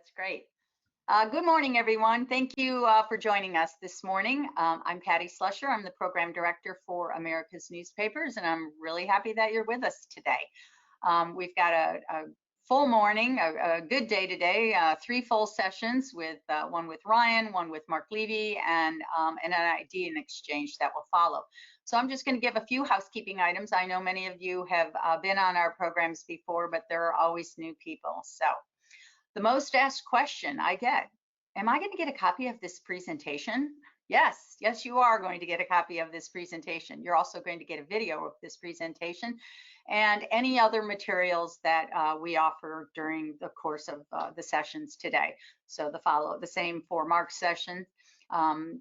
That's great. Good morning, everyone. Thank you for joining us this morning. I'm Patty Slusher. I'm the Program Director for America's Newspapers, and I'm really happy that you're with us today. We've got a full morning, a good day today, 3 full sessions with one with Ryan, one with Mark Levy, and an idea and exchange that will follow. So I'm just going to give a few housekeeping items. I know many of you have been on our programs before, but there are always new people. So the most asked question I get, am I going to get a copy of this presentation? Yes, you are going to get a copy of this presentation. You're also going to get a video of this presentation and any other materials that we offer during the course of the sessions today. So the same for Mark's session.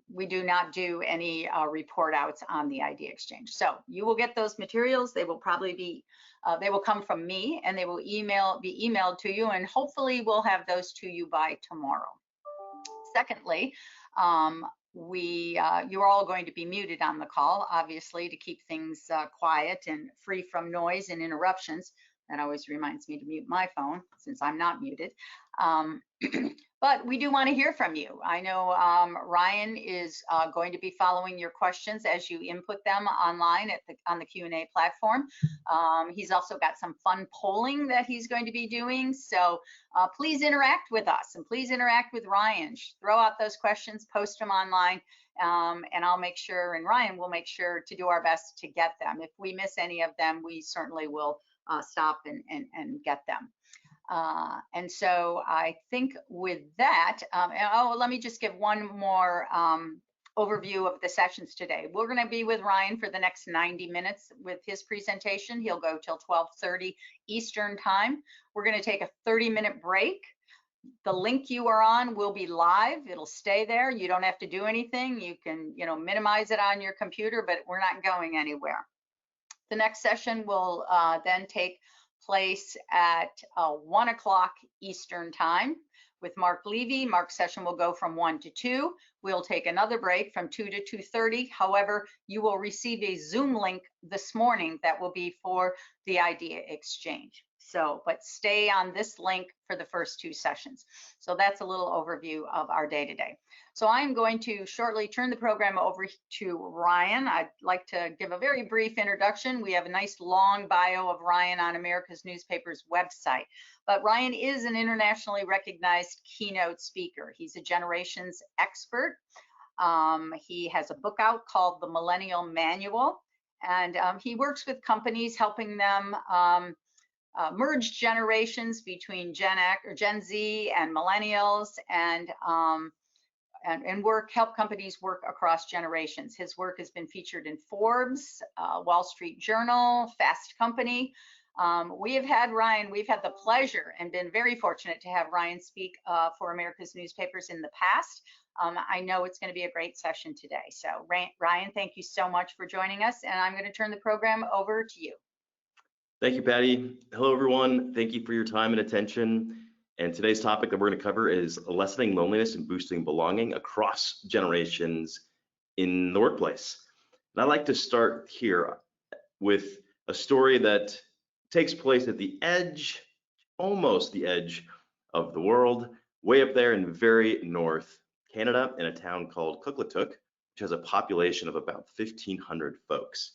We do not do any report outs on the idea exchange. So you will get those materials. They will probably be, they will come from me, and they will be emailed to you, and hopefully we'll have those to you by tomorrow. Secondly, you're all going to be muted on the call, obviously, to keep things quiet and free from noise and interruptions. That always reminds me to mute my phone since I'm not muted. But we do want to hear from you. I know Ryan is going to be following your questions as you input them online on the Q&A platform. He's also got some fun polling that he's going to be doing. So please interact with us, and please interact with Ryan. Throw out those questions, post them online, and I'll make sure, and Ryan will make sure to do our best to get them. If we miss any of them, we certainly will stop and get them. And so I think with that, let me just give one more overview of the sessions today. We're going to be with Ryan for the next 90 minutes with his presentation. He'll go till 12:30 Eastern time. We're going to take a 30-minute break. The link you are on will be live. It'll stay there. You don't have to do anything. You can, minimize it on your computer, but we're not going anywhere. The next session will then take place at 1 o'clock Eastern time with Mark Levy. Mark's session will go from 1 to 2. We'll take another break from 2 to 2:30. However, you will receive a Zoom link this morning that will be for the idea exchange. So, but stay on this link for the first 2 sessions. So that's a little overview of our day today. So I'm going to shortly turn the program over to Ryan. I'd like to give a very brief introduction. We have a nice long bio of Ryan on America's Newspapers website. But Ryan is an internationally recognized keynote speaker. He's a generations expert. He has a book out called The Millennial Manual, and he works with companies helping them merge generations between Gen X or Gen Z and millennials, and help companies work across generations. His work has been featured in Forbes, Wall Street Journal, Fast Company. We've had the pleasure and been very fortunate to have Ryan speak for America's Newspapers in the past. I know it's going to be a great session today. So Ryan, thank you so much for joining us, and I'm going to turn the program over to you. Thank you, Patty. Hello, everyone. Thank you for your time and attention. And today's topic that we're going to cover is lessening loneliness and boosting belonging across generations in the workplace. And I'd like to start here with a story that takes place at the edge, almost the edge of the world, way up there in very north Canada, in a town called Coquitlam, which has a population of about 1,500 folks.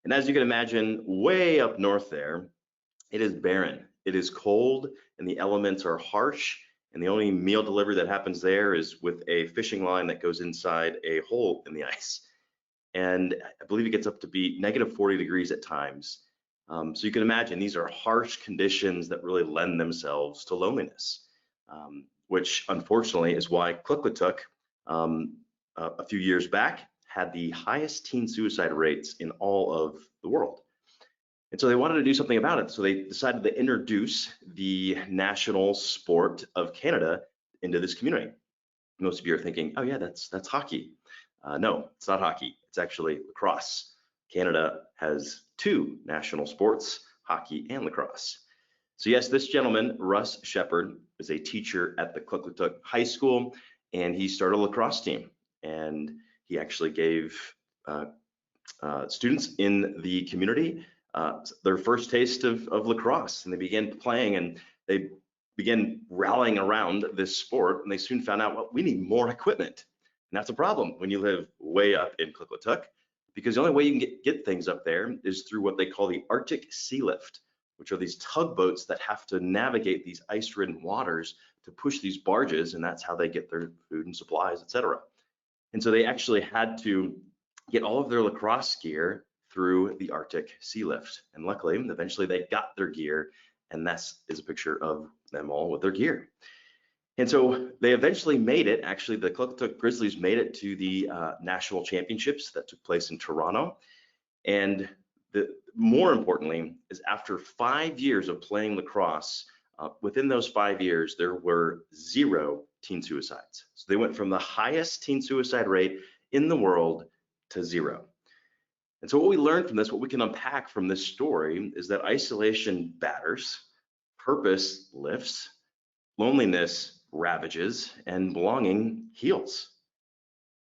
And as you can imagine, way up north there, it is barren. It is cold, and the elements are harsh, and the only meal delivery that happens there is with a fishing line that goes inside a hole in the ice. And I believe it gets up to be -40 degrees at times. So you can imagine these are harsh conditions that really lend themselves to loneliness, which unfortunately is why Coquitlam, a few years back, had the highest teen suicide rates in all of the world. And so they wanted to do something about it. So they decided to introduce the national sport of Canada into this community. Most of you are thinking, oh yeah, that's hockey. No, it's not hockey. It's actually lacrosse. Canada has 2 national sports, hockey and lacrosse. So yes, this gentleman, Russ Shepard, is a teacher at the Coquitlam High School, and he started a lacrosse team. And he actually gave students in the community their first taste of lacrosse, and they began playing, and they began rallying around this sport, and they soon found out, well, we need more equipment. And that's a problem when you live way up in Kliklituk, because the only way you can get things up there is through what they call the Arctic Sea Lift, which are these tugboats that have to navigate these ice-ridden waters to push these barges, and that's how they get their food and supplies, etc. And so they actually had to get all of their lacrosse gear through the Arctic Sea Lift. And luckily, eventually they got their gear, and this is a picture of them all with their gear. And so they eventually made it, actually the Kliklituk Grizzlies made it to the national championships that took place in Toronto. And more importantly is after 5 years of playing lacrosse, within those 5 years, there were 0 teen suicides. So they went from the highest teen suicide rate in the world to 0. And so what we learned from this, what we can unpack from this story, is that isolation batters, purpose lifts, loneliness ravages, and belonging heals.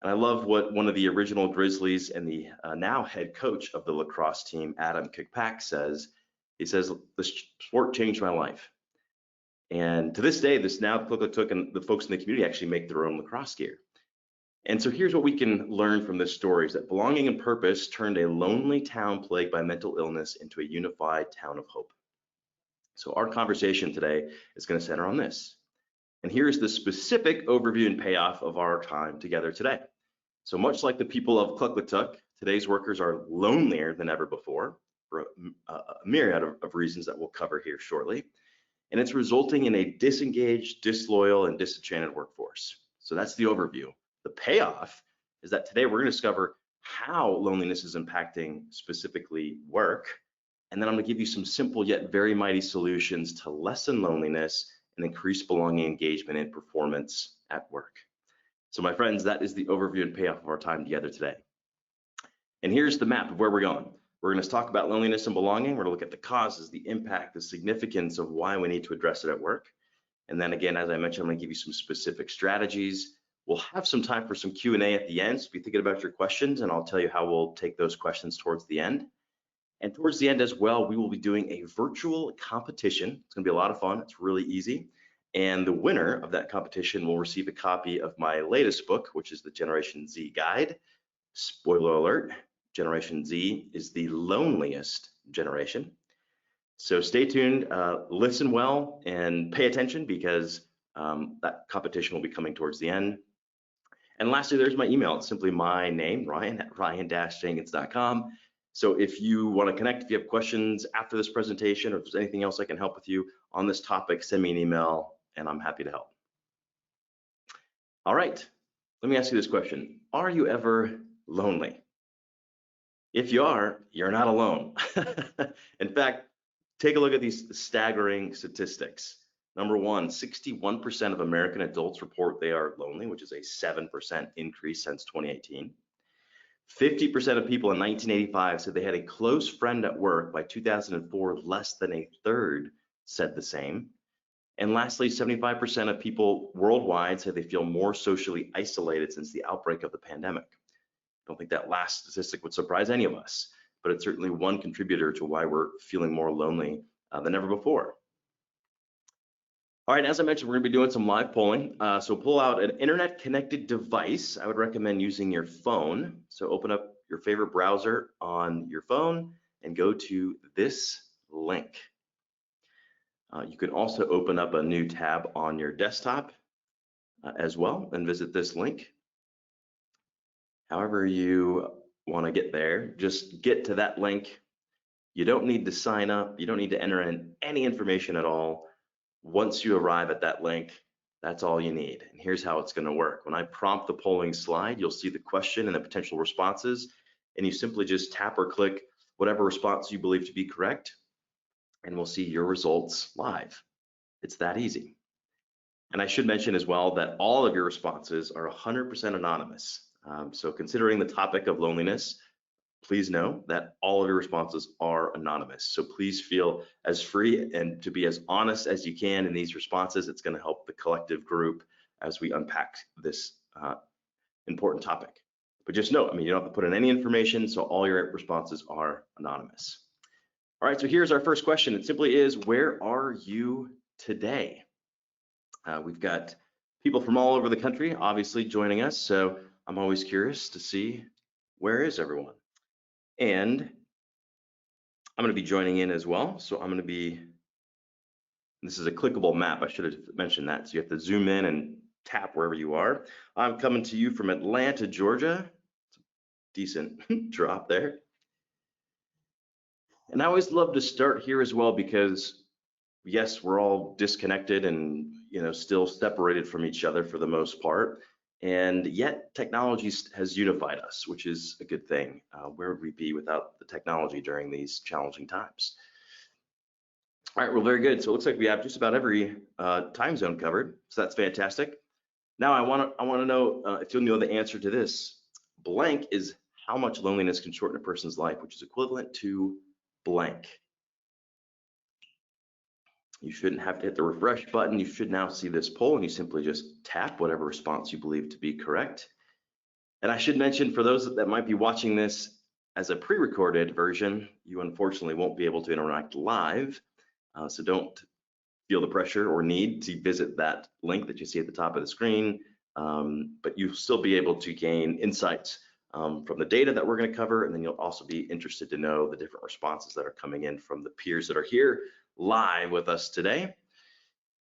And I love what one of the original Grizzlies and the now head coach of the lacrosse team, Adam Kirkpatrick, says. He says, the sport changed my life. And to this day, this now Kliklituk and the folks in the community actually make their own lacrosse gear. And so here's what we can learn from this story, is that belonging and purpose turned a lonely town plagued by mental illness into a unified town of hope. So our conversation today is going to center on this. And here's the specific overview and payoff of our time together today. So much like the people of Kliklituk, today's workers are lonelier than ever before for a myriad of reasons that we'll cover here shortly. And it's resulting in a disengaged, disloyal, and disenchanted workforce. So that's the overview. The payoff is that today we're going to discover how loneliness is impacting specifically work. And then I'm going to give you some simple yet very mighty solutions to lessen loneliness and increase belonging, engagement, and performance at work. So my friends, that is the overview and payoff of our time together today. And here's the map of where we're going. We're going to talk about loneliness and belonging. We're going to look at the causes, the impact, the significance of why we need to address it at work. And then again, as I mentioned, I'm going to give you some specific strategies. We'll have some time for some Q&A at the end, so be thinking about your questions, and I'll tell you how we'll take those questions towards the end. And towards the end as well, we will be doing a virtual competition. It's going to be a lot of fun. It's really easy. And the winner of that competition will receive a copy of my latest book, which is the Generation Z Guide. Spoiler alert, Generation Z is the loneliest generation. So stay tuned, listen well, and pay attention, because that competition will be coming towards the end. And lastly, there's my email. It's simply my name, Ryan, at ryan-jenkins.com. So if you want to connect, if you have questions after this presentation, or if there's anything else I can help with you on this topic, send me an email and I'm happy to help. All right, let me ask you this question. Are you ever lonely? If you are, you're not alone. In fact, take a look at these staggering statistics. Number one, 61% of American adults report they are lonely, which is a 7% increase since 2018. 50% of people in 1985 said they had a close friend at work. By 2004, less than a third said the same. And lastly, 75% of people worldwide say they feel more socially isolated since the outbreak of the pandemic. I don't think that last statistic would surprise any of us, but it's certainly one contributor to why we're feeling more lonely than ever before. All right, as I mentioned, we're going to be doing some live polling. So pull out an internet-connected device. I would recommend using your phone. So open up your favorite browser on your phone and go to this link. You can also open up a new tab on your desktop as well and visit this link. However you want to get there, just get to that link. You don't need to sign up. You don't need to enter in any information at all. Once you arrive at that link, that's all you need. And here's how it's going to work. When I prompt the polling slide, you'll see the question and the potential responses, and you simply just tap or click whatever response you believe to be correct, and we'll see your results live. It's that easy. And I should mention as well that all of your responses are 100% anonymous. So considering the topic of loneliness, please know that all of your responses are anonymous. So please feel as free and to be as honest as you can in these responses. It's going to help the collective group as we unpack this important topic. But just note, you don't have to put in any information, so all your responses are anonymous. All right, so here's our first question. It simply is, where are you today? We've got people from all over the country, obviously, joining us. So I'm always curious to see where is everyone. And I'm going to be joining in as well. So I'm going to be, this is a clickable map. I should have mentioned that. So you have to zoom in and tap wherever you are. I'm coming to you from Atlanta, Georgia. Decent drop there. And I always love to start here as well because yes, we're all disconnected and still separated from each other for the most part. And yet technology has unified us, which is a good thing. Where would we be without the technology during these challenging times? All right, well, very good. So it looks like we have just about every time zone covered. So that's fantastic. Now I want to know if you'll know the answer to this. Blank is how much loneliness can shorten a person's life, which is equivalent to blank. You shouldn't have to hit the refresh button. You should now see this poll and you simply just tap whatever response you believe to be correct. And I should mention for those that might be watching this as a pre-recorded version, you unfortunately won't be able to interact live. So don't feel the pressure or need to visit that link that you see at the top of the screen, but you'll still be able to gain insights from the data that we're going to cover, and then you'll also be interested to know the different responses that are coming in from the peers that are here live with us today.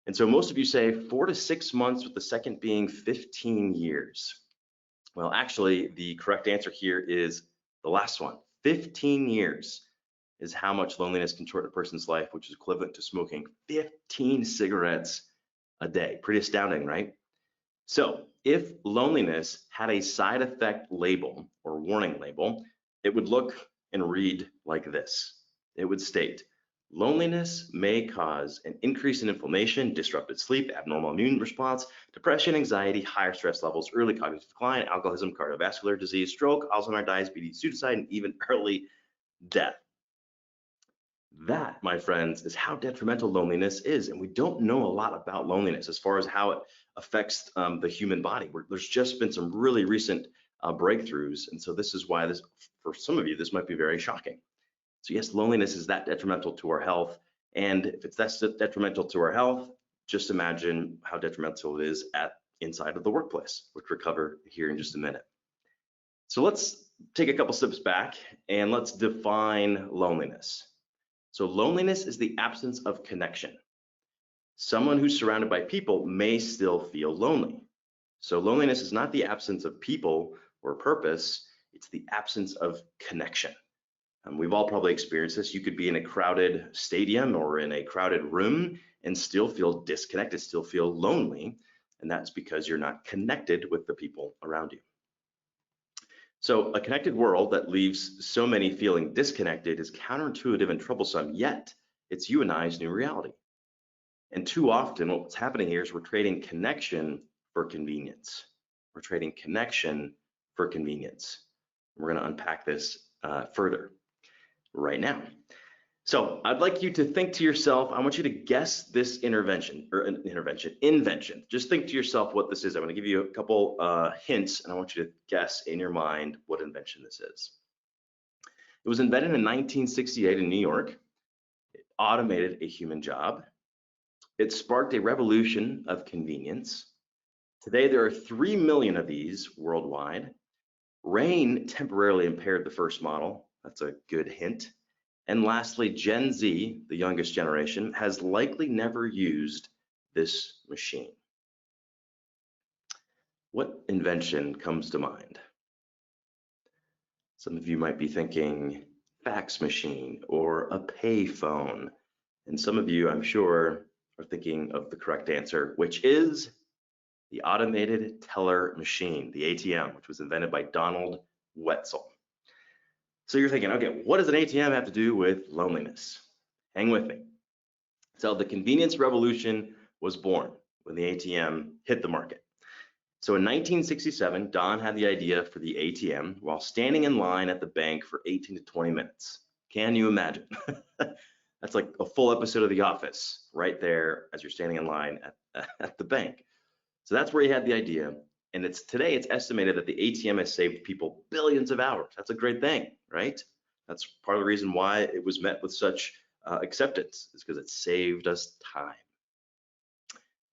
And so most of you say 4 to 6 months, with the second being 15 years. Well, actually, the correct answer here is the last one. 15 years is how much loneliness can shorten a person's life, which is equivalent to smoking 15 cigarettes a day. Pretty astounding, right? So if loneliness had a side effect label or warning label, it would look and read like this. It would state, loneliness may cause an increase in inflammation, disrupted sleep, abnormal immune response, depression, anxiety, higher stress levels, early cognitive decline, alcoholism, cardiovascular disease, stroke, Alzheimer's, diabetes, suicide, and even early death. That, my friends, is how detrimental loneliness is. And we don't know a lot about loneliness as far as how it affects the human body. There's just been some really recent breakthroughs. And so this is why this, for some of you, this might be very shocking. So yes, loneliness is that detrimental to our health. And if it's that detrimental to our health, just imagine how detrimental it is inside of the workplace, which we'll cover here in just a minute. So let's take a couple steps back and let's define loneliness. So loneliness is the absence of connection. Someone who's surrounded by people may still feel lonely. So loneliness is not the absence of people or purpose, it's the absence of connection. We've all probably experienced this. You could be in a crowded stadium or in a crowded room and still feel disconnected, still feel lonely, and that's because you're not connected with the people around you. So a connected world that leaves so many feeling disconnected is counterintuitive and troublesome, yet it's you and I's new reality. And too often what's happening here is we're trading connection for convenience. We're trading connection for convenience. We're going to unpack this further right now. So I'd like you to think to yourself, I want you to guess this invention. Just think to yourself what this is. I'm going to give you a couple hints, and I want you to guess in your mind what invention this is. It was invented in 1968 in New York. It automated a human job. It sparked a revolution of convenience. Today, there are 3 million of these worldwide. Rain temporarily impaired the first model. That's a good hint. And lastly, Gen Z, the youngest generation, has likely never used this machine. What invention comes to mind? Some of you might be thinking fax machine or a pay phone. And some of you, I'm sure, are thinking of the correct answer, which is the automated teller machine, the ATM, which was invented by Donald Wetzel. So you're thinking, okay, what does an ATM have to do with loneliness? Hang with me. So the convenience revolution was born when the ATM hit the market. So in 1967, Don had the idea for the ATM while standing in line at the bank for 18 to 20 minutes. Can you imagine? That's like a full episode of The Office right there as you're standing in line at the bank. So that's where he had the idea. And today it's estimated that the ATM has saved people billions of hours. That's a great thing, right? That's part of the reason why it was met with such acceptance, is because it saved us time.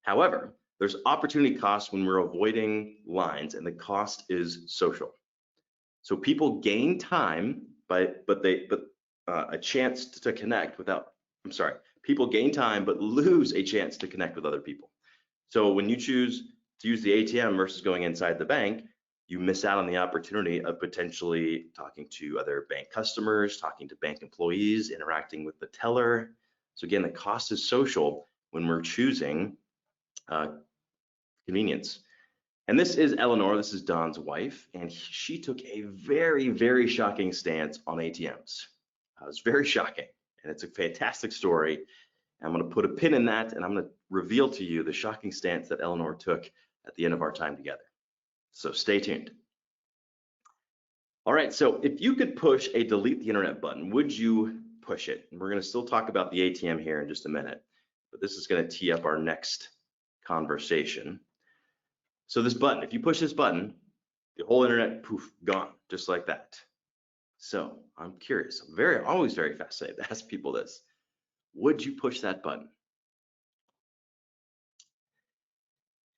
However, there's opportunity cost when we're avoiding lines, and the cost is social. So people gain time but a chance to connect without, I'm sorry, people gain time but lose a chance to connect with other people. So when you choose to use the ATM versus going inside the bank, you miss out on the opportunity of potentially talking to other bank customers, talking to bank employees, interacting with the teller. So again, the cost is social when we're choosing convenience. And this is Eleanor, this is Don's wife, and she took a very, very shocking stance on ATMs. It was very shocking, and it's a fantastic story. I'm going to put a pin in that, and I'm going to reveal to you the shocking stance that Eleanor took at the end of our time together. So stay tuned. All right, so if you could push a delete the internet button, would you push it? And we're going to still talk about the ATM here in just a minute, but this is going to tee up our next conversation. So this button, if you push this button, the whole internet, poof, gone, just like that. So I'm curious, I'm always very fascinated to ask people this. Would you push that button?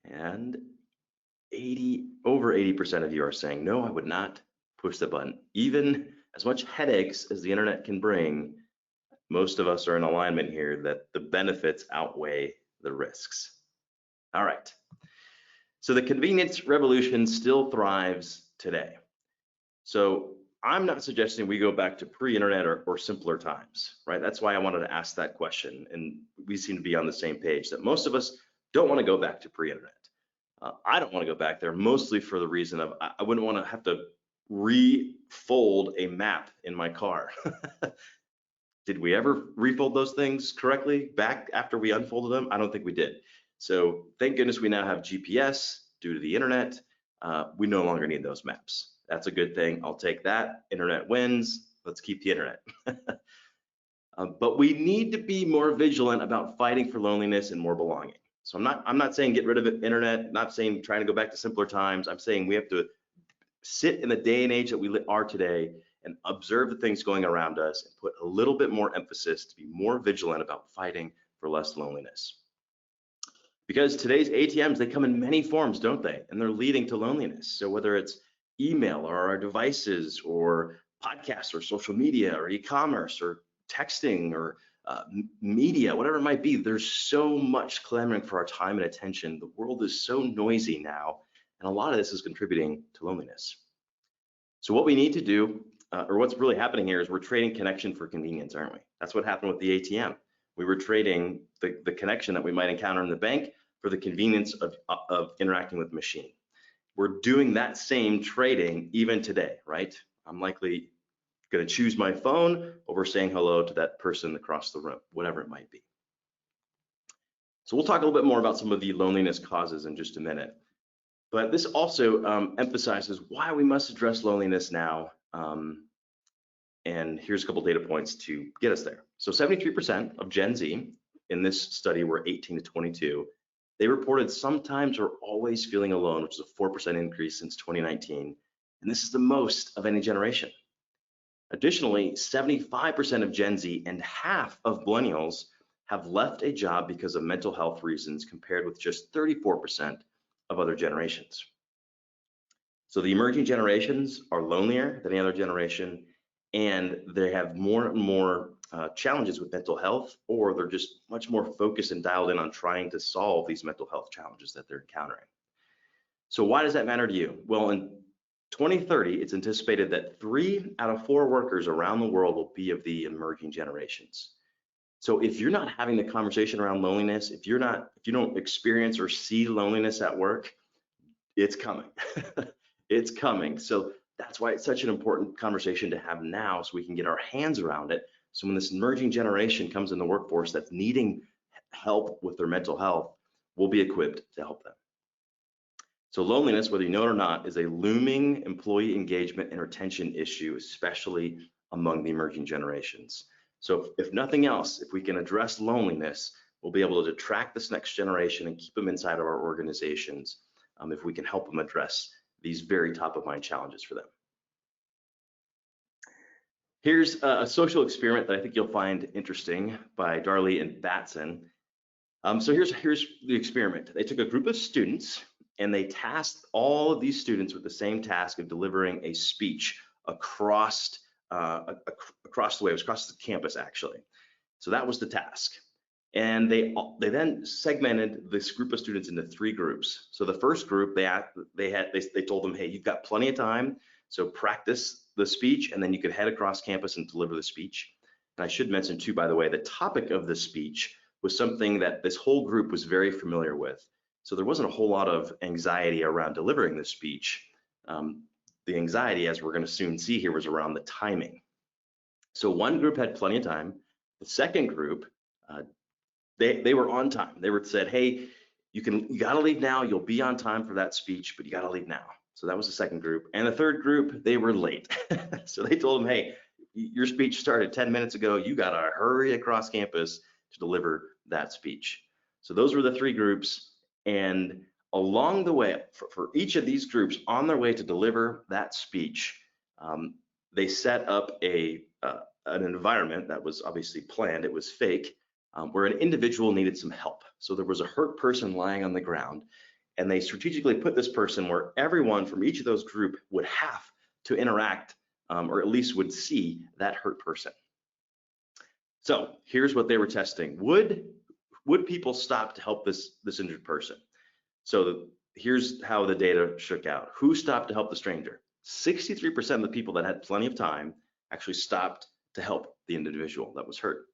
And over 80% of you are saying, no, I would not push the button. Even as much headaches as the internet can bring, most of us are in alignment here that the benefits outweigh the risks. All right. So the convenience revolution still thrives today. So I'm not suggesting we go back to pre-internet or simpler times, right? That's why I wanted to ask that question. And we seem to be on the same page that most of us don't want to go back to pre-internet. I don't want to go back there, mostly for the reason of I wouldn't want to have to refold a map in my car. Did we ever refold those things correctly back after we unfolded them? I don't think we did. So thank goodness we now have GPS due to the internet. We no longer need those maps. That's a good thing. I'll take that. Internet wins. Let's keep the internet. But we need to be more vigilant about fighting for loneliness and more belonging. So I'm not saying get rid of the internet, not saying trying to go back to simpler times. I'm saying we have to sit in the day and age that we are today and observe the things going around us and put a little bit more emphasis to be more vigilant about fighting for less loneliness. Because today's ATMs, they come in many forms, don't they? And they're leading to loneliness. So whether it's email or our devices or podcasts or social media or e-commerce or texting or media, whatever it might be, there's so much clamoring for our time and attention. The world is so noisy now, and a lot of this is contributing to loneliness. So what we need to do, or what's really happening here, is we're trading connection for convenience, aren't we? That's what happened with the ATM. We were trading the connection that we might encounter in the bank for the convenience of interacting with the machine. We're doing that same trading even today, right? I'm likely going to choose my phone over saying hello to that person across the room, whatever it might be. So we'll talk a little bit more about some of the loneliness causes in just a minute. But this also emphasizes why we must address loneliness now. And here's a couple data points to get us there. So 73% of Gen Z in this study were 18 to 22. They reported sometimes or always feeling alone, which is a 4% increase since 2019. And this is the most of any generation. Additionally, 75% of Gen Z and half of millennials have left a job because of mental health reasons, compared with just 34% of other generations. So the emerging generations are lonelier than any other generation, and they have more and more challenges with mental health, or they're just much more focused and dialed in on trying to solve these mental health challenges that they're encountering. So why does that matter to you? Well, in 2030, it's anticipated that 3 out of 4 workers around the world will be of the emerging generations. So if you're not having the conversation around loneliness, if you don't experience or see loneliness at work, it's coming. It's coming. So that's why it's such an important conversation to have now, so we can get our hands around it. So when this emerging generation comes in the workforce that's needing help with their mental health, we'll be equipped to help them. So loneliness, whether you know it or not, is a looming employee engagement and retention issue, especially among the emerging generations. So if nothing else, if we can address loneliness, we'll be able to attract this next generation and keep them inside of our organizations, if we can help them address these very top of mind challenges for them. Here's a social experiment that I think you'll find interesting by Darley and Batson. So here's the experiment. They took a group of students and they tasked all of these students with the same task of delivering a speech across across the way. It was across the campus, actually. So that was the task. And they then segmented this group of students into 3 groups. So the first group, they told them, hey, you've got plenty of time, so practice the speech, and then you could head across campus and deliver the speech. And I should mention too, by the way, the topic of the speech was something that this whole group was very familiar with. So there wasn't a whole lot of anxiety around delivering the speech. The anxiety, as we're going to soon see here, was around the timing. So one group had plenty of time. The second group, they were on time. They were said, hey, you got to leave now. You'll be on time for that speech, but you got to leave now. So that was the second group. And the third group, they were late. So they told them, hey, your speech started 10 minutes ago. You got to hurry across campus to deliver that speech. So those were the 3 groups. And along the way, for each of these groups, on their way to deliver that speech, they set up an environment that was obviously planned. It was fake, where an individual needed some help. So there was a hurt person lying on the ground, and they strategically put this person where everyone from each of those groups would have to interact, or at least would see that hurt person. So here's what they were testing. Would people stop to help this injured person? So here's how the data shook out. Who stopped to help the stranger? 63% of the people that had plenty of time actually stopped to help the individual that was hurt.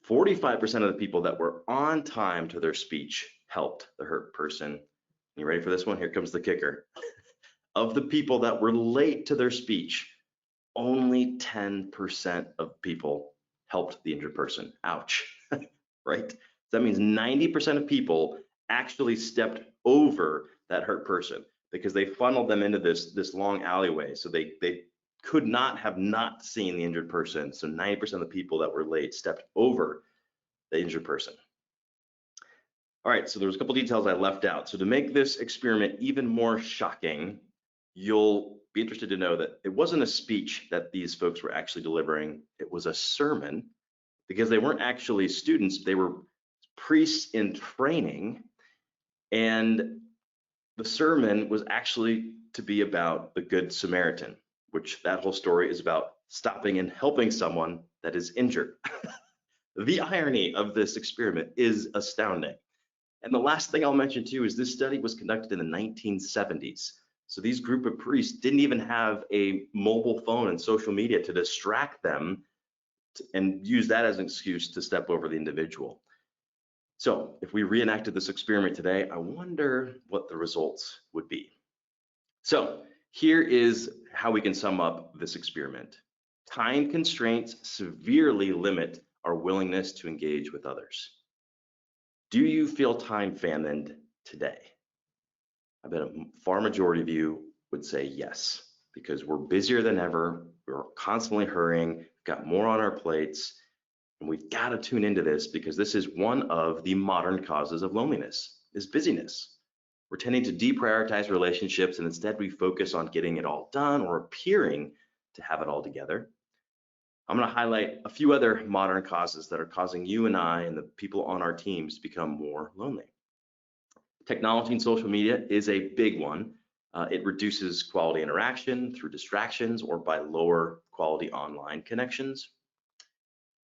45% of the people that were on time to their speech helped the hurt person. You ready for this one? Here comes the kicker. Of the people that were late to their speech, only 10% of people helped the injured person. Ouch, right? That means 90% of people actually stepped over that hurt person because they funneled them into this long alleyway. So they could not have not seen the injured person. So 90% of the people that were late stepped over the injured person. All right, so there's a couple details I left out. So to make this experiment even more shocking, you'll be interested to know that it wasn't a speech that these folks were actually delivering. It was a sermon, because they weren't actually students, they were priests in training. And the sermon was actually to be about the Good Samaritan, which that whole story is about stopping and helping someone that is injured. The irony of this experiment is astounding. And the last thing I'll mention too is this study was conducted in the 1970s. So these group of priests didn't even have a mobile phone and social media to distract them and use that as an excuse to step over the individual. So if we reenacted this experiment today, I wonder what the results would be. So here is how we can sum up this experiment. Time constraints severely limit our willingness to engage with others. Do you feel time famine today? I bet a far majority of you would say yes, because we're busier than ever, we're constantly hurrying, we've got more on our plates, and we've got to tune into this because this is one of the modern causes of loneliness, is busyness. We're tending to deprioritize relationships, and instead we focus on getting it all done or appearing to have it all together. I'm going to highlight a few other modern causes that are causing you and I and the people on our teams to become more lonely. Technology and social media is a big one. It reduces quality interaction through distractions or by lower quality online connections.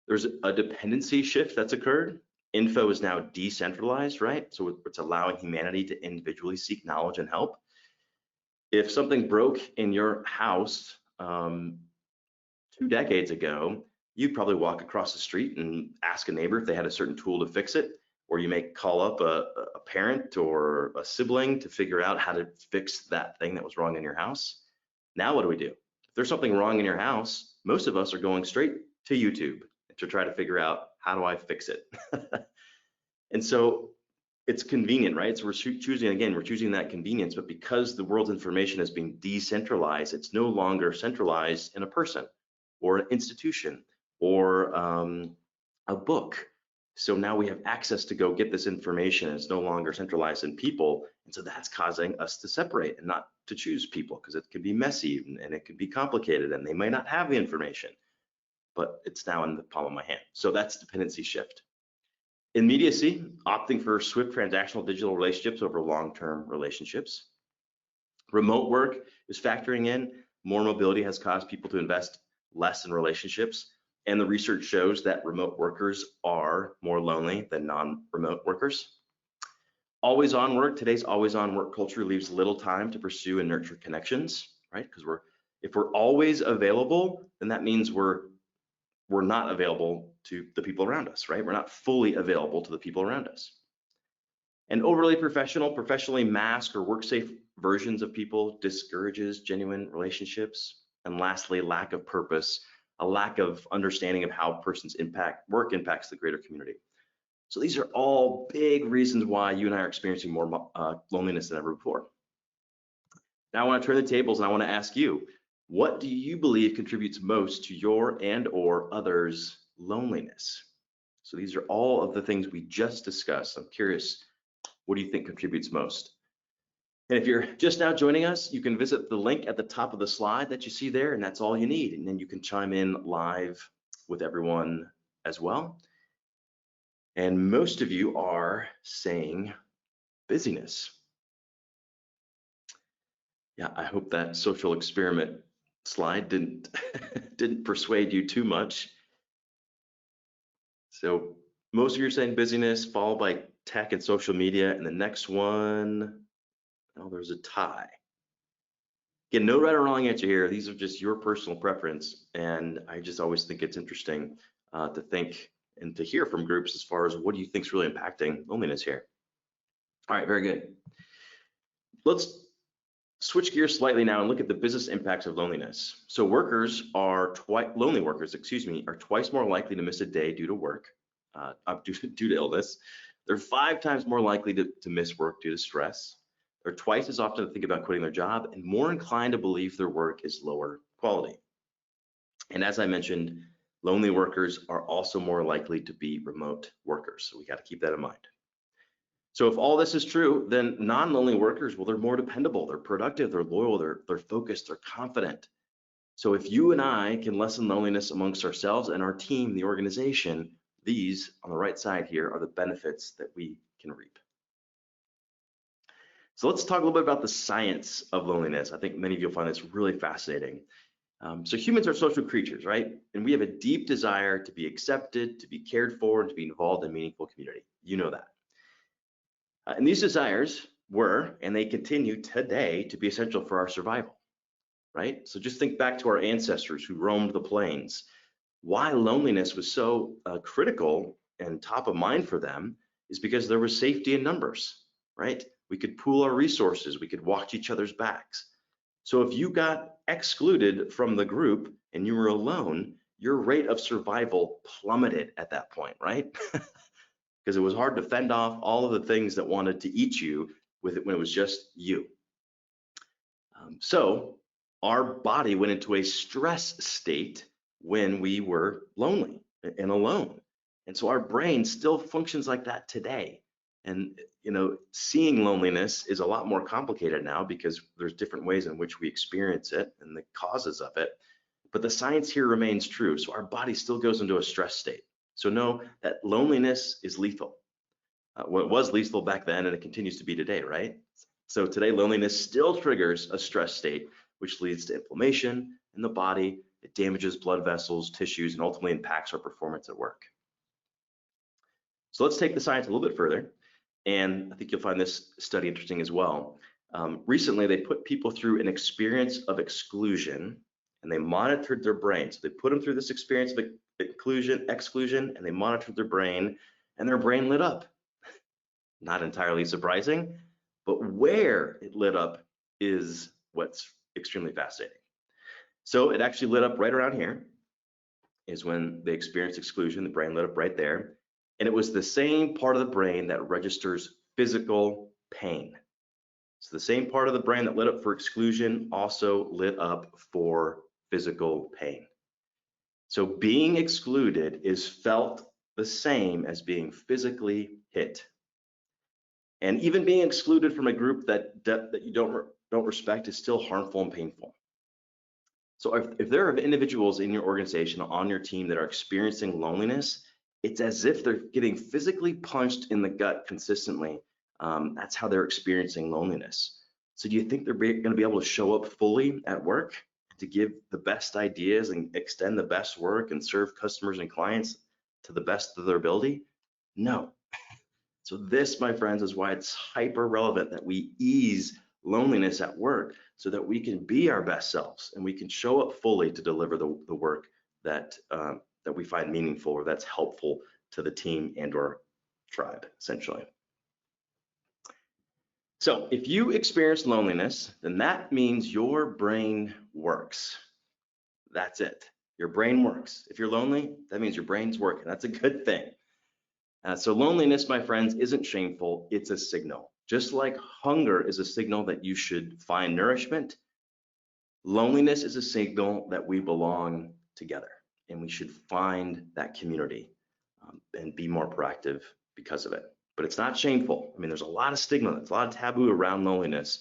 There's a dependency shift that's occurred. Info is now decentralized, right? So it's allowing humanity to individually seek knowledge and help. If something broke in your house 2 decades ago, you'd probably walk across the street and ask a neighbor if they had a certain tool to fix it, or you may call up a parent or a sibling to figure out how to fix that thing that was wrong in your house. Now what do we do? If there's something wrong in your house, most of us are going straight to YouTube to try to figure out, how do I fix it? And so it's convenient, right? So we're choosing that convenience, but because the world's information is being decentralized, it's no longer centralized in a person or an institution or a book. So now we have access to go get this information, and it's no longer centralized in people. And so that's causing us to separate and not to choose people, because it can be messy and it can be complicated and they might not have the information, but it's now in the palm of my hand. So that's dependency shift. Immediacy, opting for swift transactional digital relationships over long-term relationships. Remote work is factoring in. More mobility has caused people to invest less in relationships. And the research shows that remote workers are more lonely than non-remote workers. Always on work, today's always on work culture leaves little time to pursue and nurture connections, right? Because if we're always available, then that means we're not available to the people around us, right? We're not fully available to the people around us. And overly professionally masked or work safe versions of people discourages genuine relationships. And lastly, lack of purpose, a lack of understanding of how a person's work impacts the greater community. So these are all big reasons why you and I are experiencing more loneliness than ever before. Now I want to turn the tables and I want to ask you, what do you believe contributes most to your and or others' loneliness? So these are all of the things we just discussed. I'm curious, what do you think contributes most? And if you're just now joining us, you can visit the link at the top of the slide that you see there, and that's all you need. And then you can chime in live with everyone as well. And most of you are saying busyness. Yeah, I hope that social experiment slide didn't persuade you too much. So most of you are saying busyness, followed by tech and social media, and the next one, oh, there's a tie. Again, no right or wrong answer here. These are just your personal preference, and I just always think it's interesting to think and to hear from groups as far as what do you think is really impacting loneliness here. All right, very good. Let's switch gears slightly now and look at the business impacts of loneliness. So lonely workers, are twice more likely to miss a day due to illness. They're 5 times more likely to miss work due to stress. They're twice as often to think about quitting their job and more inclined to believe their work is lower quality. And as I mentioned, lonely workers are also more likely to be remote workers. So we got to keep that in mind. So if all this is true, then non-lonely workers, well, they're more dependable, they're productive, they're loyal, they're focused, they're confident. So if you and I can lessen loneliness amongst ourselves and our team, the organization, these on the right side here are the benefits that we can reap. So let's talk a little bit about the science of loneliness. I think many of you will find this really fascinating. So humans are social creatures, right? And we have a deep desire to be accepted, to be cared for, and to be involved in meaningful community. You know that. And these desires were, and they continue today, to be essential for our survival, right? So just think back to our ancestors who roamed the plains. Why loneliness was so critical and top of mind for them is because there was safety in numbers, right? We could pool our resources, we could watch each other's backs. So if you got excluded from the group and you were alone, your rate of survival plummeted at that point, right? Because it was hard to fend off all of the things that wanted to eat you when it was just you. So our body went into a stress state when we were lonely and alone. And so our brain still functions like that today. And seeing loneliness is a lot more complicated now because there's different ways in which we experience it and the causes of it. But the science here remains true. So our body still goes into a stress state. So know that loneliness is lethal. Well, it was lethal back then and it continues to be today, right? So today, loneliness still triggers a stress state, which leads to inflammation in the body. It damages blood vessels, tissues, and ultimately impacts our performance at work. So let's take the science a little bit further. And I think you'll find this study interesting as well. Recently, they put people through an experience of exclusion and they monitored their brain. So they put them through this experience of exclusion, and they monitored their brain, and their brain lit up. Not entirely surprising, but where it lit up is what's extremely fascinating. So it actually lit up right around here, is when they experienced exclusion, the brain lit up right there. And it was the same part of the brain that registers physical pain. So the same part of the brain that lit up for exclusion also lit up for physical pain. So being excluded is felt the same as being physically hit. And even being excluded from a group that you don't respect is still harmful and painful. So if there are individuals in your organization on your team that are experiencing loneliness, it's as if they're getting physically punched in the gut consistently. That's how they're experiencing loneliness. So do you think they're going to be able to show up fully at work to give the best ideas and extend the best work and serve customers and clients to the best of their ability? No. So this, my friends, is why it's hyper relevant that we ease loneliness at work so that we can be our best selves and we can show up fully to deliver the work that that we find meaningful or that's helpful to the team and or tribe, essentially. So if you experience loneliness, then that means your brain works. That's it. Your brain works. If you're lonely, that means your brain's working. That's a good thing. So loneliness, my friends, isn't shameful. It's a signal. Just like hunger is a signal that you should find nourishment, loneliness is a signal that we belong together and we should find that community and be more proactive because of it. But it's not shameful. I mean, there's a lot of stigma, there's a lot of taboo around loneliness.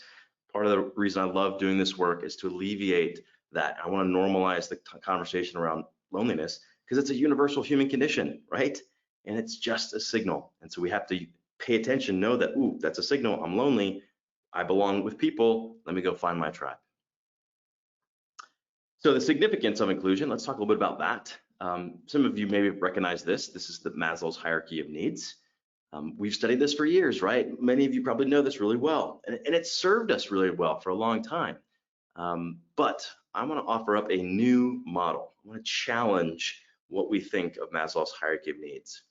Part of the reason I love doing this work is to alleviate that. I want to normalize the conversation around loneliness because it's a universal human condition, right? And it's just a signal. And so we have to pay attention, know that, ooh, that's a signal, I'm lonely, I belong with people, let me go find my tribe. So the significance of inclusion, let's talk a little bit about that. Some of you maybe recognize this. This is the Maslow's hierarchy of needs. We've studied this for years, right? Many of you probably know this really well, and it's served us really well for a long time. But I want to offer up a new model. I want to challenge what we think of Maslow's hierarchy of needs.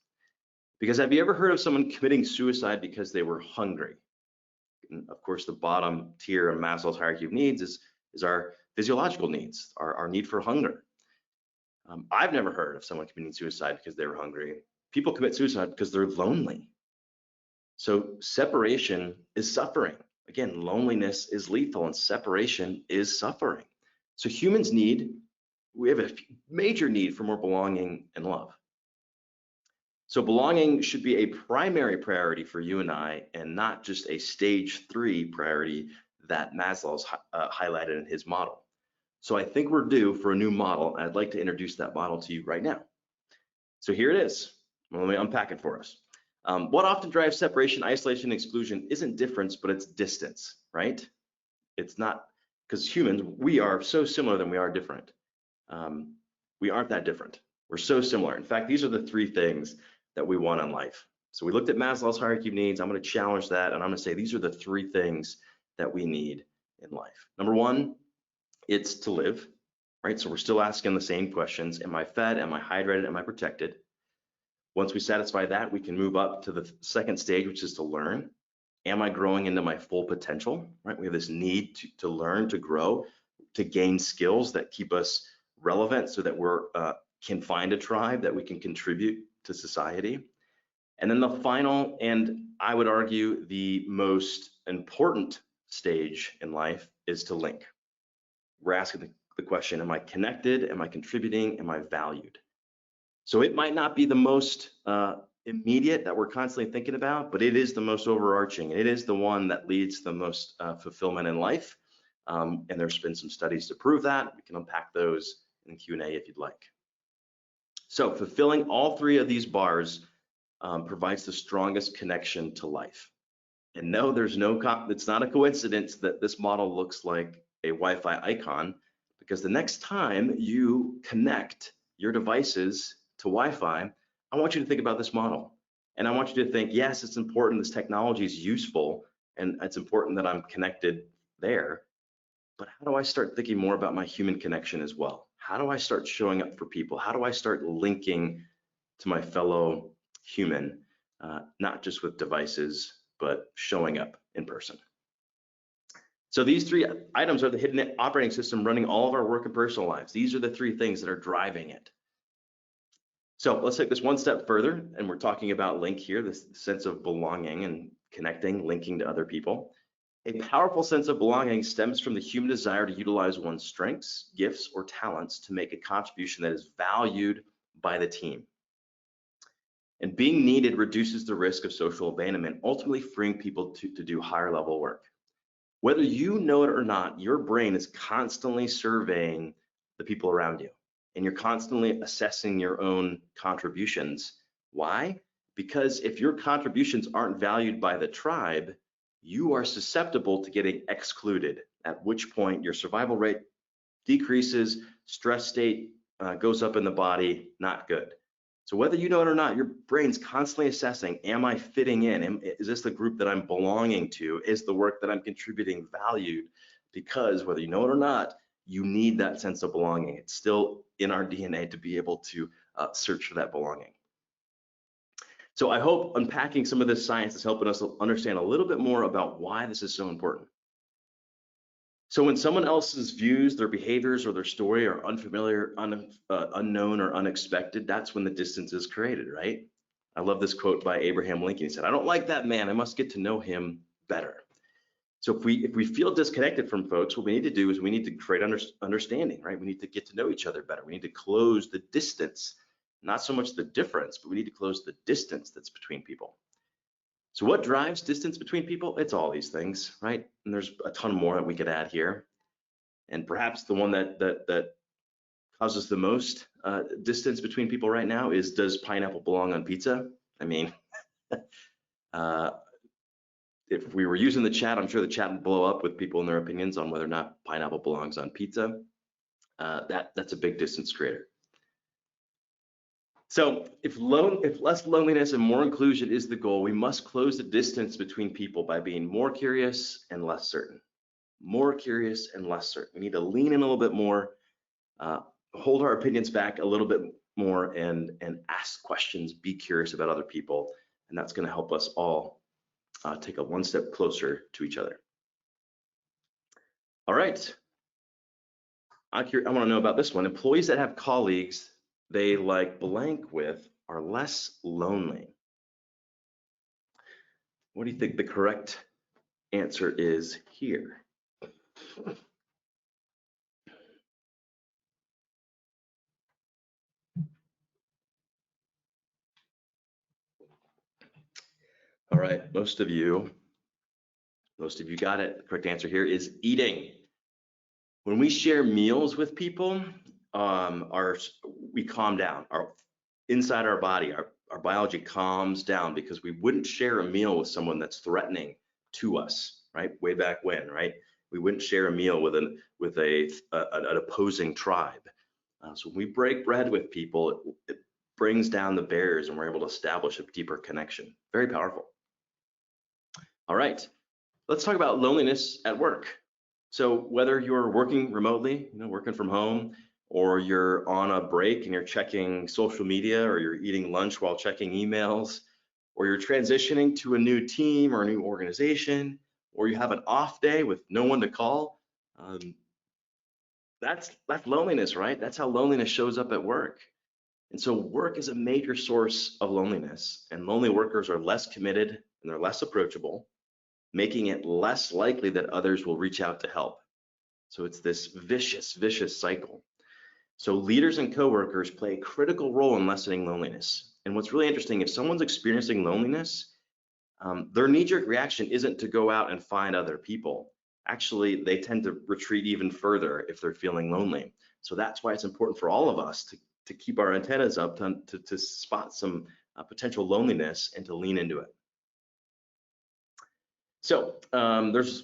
Because have you ever heard of someone committing suicide because they were hungry? And of course, the bottom tier of Maslow's hierarchy of needs is our physiological needs, our need for hunger. I've never heard of someone committing suicide because they were hungry. People commit suicide because they're lonely. So separation is suffering. Again, loneliness is lethal and separation is suffering. So humans we have a major need for more belonging and love. So belonging should be a primary priority for you and I, and not just a stage 3 priority that Maslow's highlighted in his model. So I think we're due for a new model, and I'd like to introduce that model to you right now. So here it is. Let me unpack it for us. What often drives separation, isolation, and exclusion isn't difference, but it's distance, right? It's not, because humans, we are so similar than we are different. We aren't that different. We're so similar. In fact, these are the 3 things that we want in life. So we looked at Maslow's hierarchy of needs. I'm going to challenge that, and I'm going to say these are the 3 things that we need in life. Number 1, it's to live, right? So we're still asking the same questions. Am I fed? Am I hydrated? Am I protected? Once we satisfy that, we can move up to the second stage, which is to learn. Am I growing into my full potential, right? We have this need to learn, to grow, to gain skills that keep us relevant so that we're can find a tribe that we can contribute to society. And then the final, and I would argue the most important stage in life, is to link. We're asking the question, am I connected? Am I contributing? Am I valued? So it might not be the most immediate that we're constantly thinking about, but it is the most overarching. It is the one that leads the most fulfillment in life. And there's been some studies to prove that. We can unpack those in Q&A if you'd like. So fulfilling all 3 of these bars provides the strongest connection to life. And no, it's not a coincidence that this model looks like a Wi-Fi icon, because the next time you connect your devices to Wi-Fi, I want you to think about this model. And I want you to think, yes, it's important, this technology is useful, and it's important that I'm connected there, but how do I start thinking more about my human connection as well? How do I start showing up for people? How do I start linking to my fellow human, not just with devices, but showing up in person? So these 3 items are the hidden operating system running all of our work and personal lives. These are the 3 things that are driving it. So let's take this one step further, and we're talking about link here, this sense of belonging and connecting, linking to other people. A powerful sense of belonging stems from the human desire to utilize one's strengths, gifts, or talents to make a contribution that is valued by the team. And being needed reduces the risk of social abandonment, ultimately freeing people to do higher level work. Whether you know it or not, your brain is constantly surveying the people around you, and you're constantly assessing your own contributions Why? Because if your contributions aren't valued by the tribe, you are susceptible to getting excluded, at which point your survival rate decreases, stress state goes up in the body, not good. So whether you know it or not, your brain's constantly assessing, am I fitting in? Is this the group that I'm belonging to? Is the work that I'm contributing valued? Because whether you know it or not, you need that sense of belonging. It's still in our DNA to be able to search for that belonging. So I hope unpacking some of this science is helping us understand a little bit more about why this is so important. So when someone else's views, their behaviors, or their story are unfamiliar, unknown, or unexpected, that's when the distance is created, right? I love this quote by Abraham Lincoln. He said, "I don't like that man. I must get to know him better." So if we feel disconnected from folks, what we need to do is we need to create understanding, right? We need to get to know each other better. We need to close the distance, not so much the difference, but we need to close the distance that's between people. So what drives distance between people? It's all these things, right? And there's a ton more that we could add here. And perhaps the one that causes the most distance between people right now is, does pineapple belong on pizza? I mean, if we were using the chat, I'm sure the chat would blow up with people and their opinions on whether or not pineapple belongs on pizza. That's a big distance creator. So if less loneliness and more inclusion is the goal, we must close the distance between people by being more curious and less certain. More curious and less certain. We need to lean in a little bit more, hold our opinions back a little bit more, and ask questions, be curious about other people, and that's going to help us all take a one step closer to each other. All right. I want to know about this one. Employees that have colleagues they like blank with are less lonely. What do you think the correct answer is here? All right, most of you got it. The correct answer here is eating. When we share meals with people, we calm down. Inside our body, our biology calms down because we wouldn't share a meal with someone that's threatening to us, right? Way back when, right? We wouldn't share a meal with an opposing tribe. So when we break bread with people, it brings down the barriers and we're able to establish a deeper connection. Very powerful. All right, let's talk about loneliness at work. So whether you're working remotely, working from home, or you're on a break and you're checking social media, or you're eating lunch while checking emails, or you're transitioning to a new team or a new organization, or you have an off day with no one to call, that's loneliness, right? That's how loneliness shows up at work. And so work is a major source of loneliness, and lonely workers are less committed and they're less approachable, making it less likely that others will reach out to help. So it's this vicious cycle. So leaders and coworkers play a critical role in lessening loneliness. And what's really interesting, if someone's experiencing loneliness, their knee-jerk reaction isn't to go out and find other people. Actually, they tend to retreat even further if they're feeling lonely. So that's why it's important for all of us to keep our antennas up, to spot some potential loneliness and to lean into it. So there's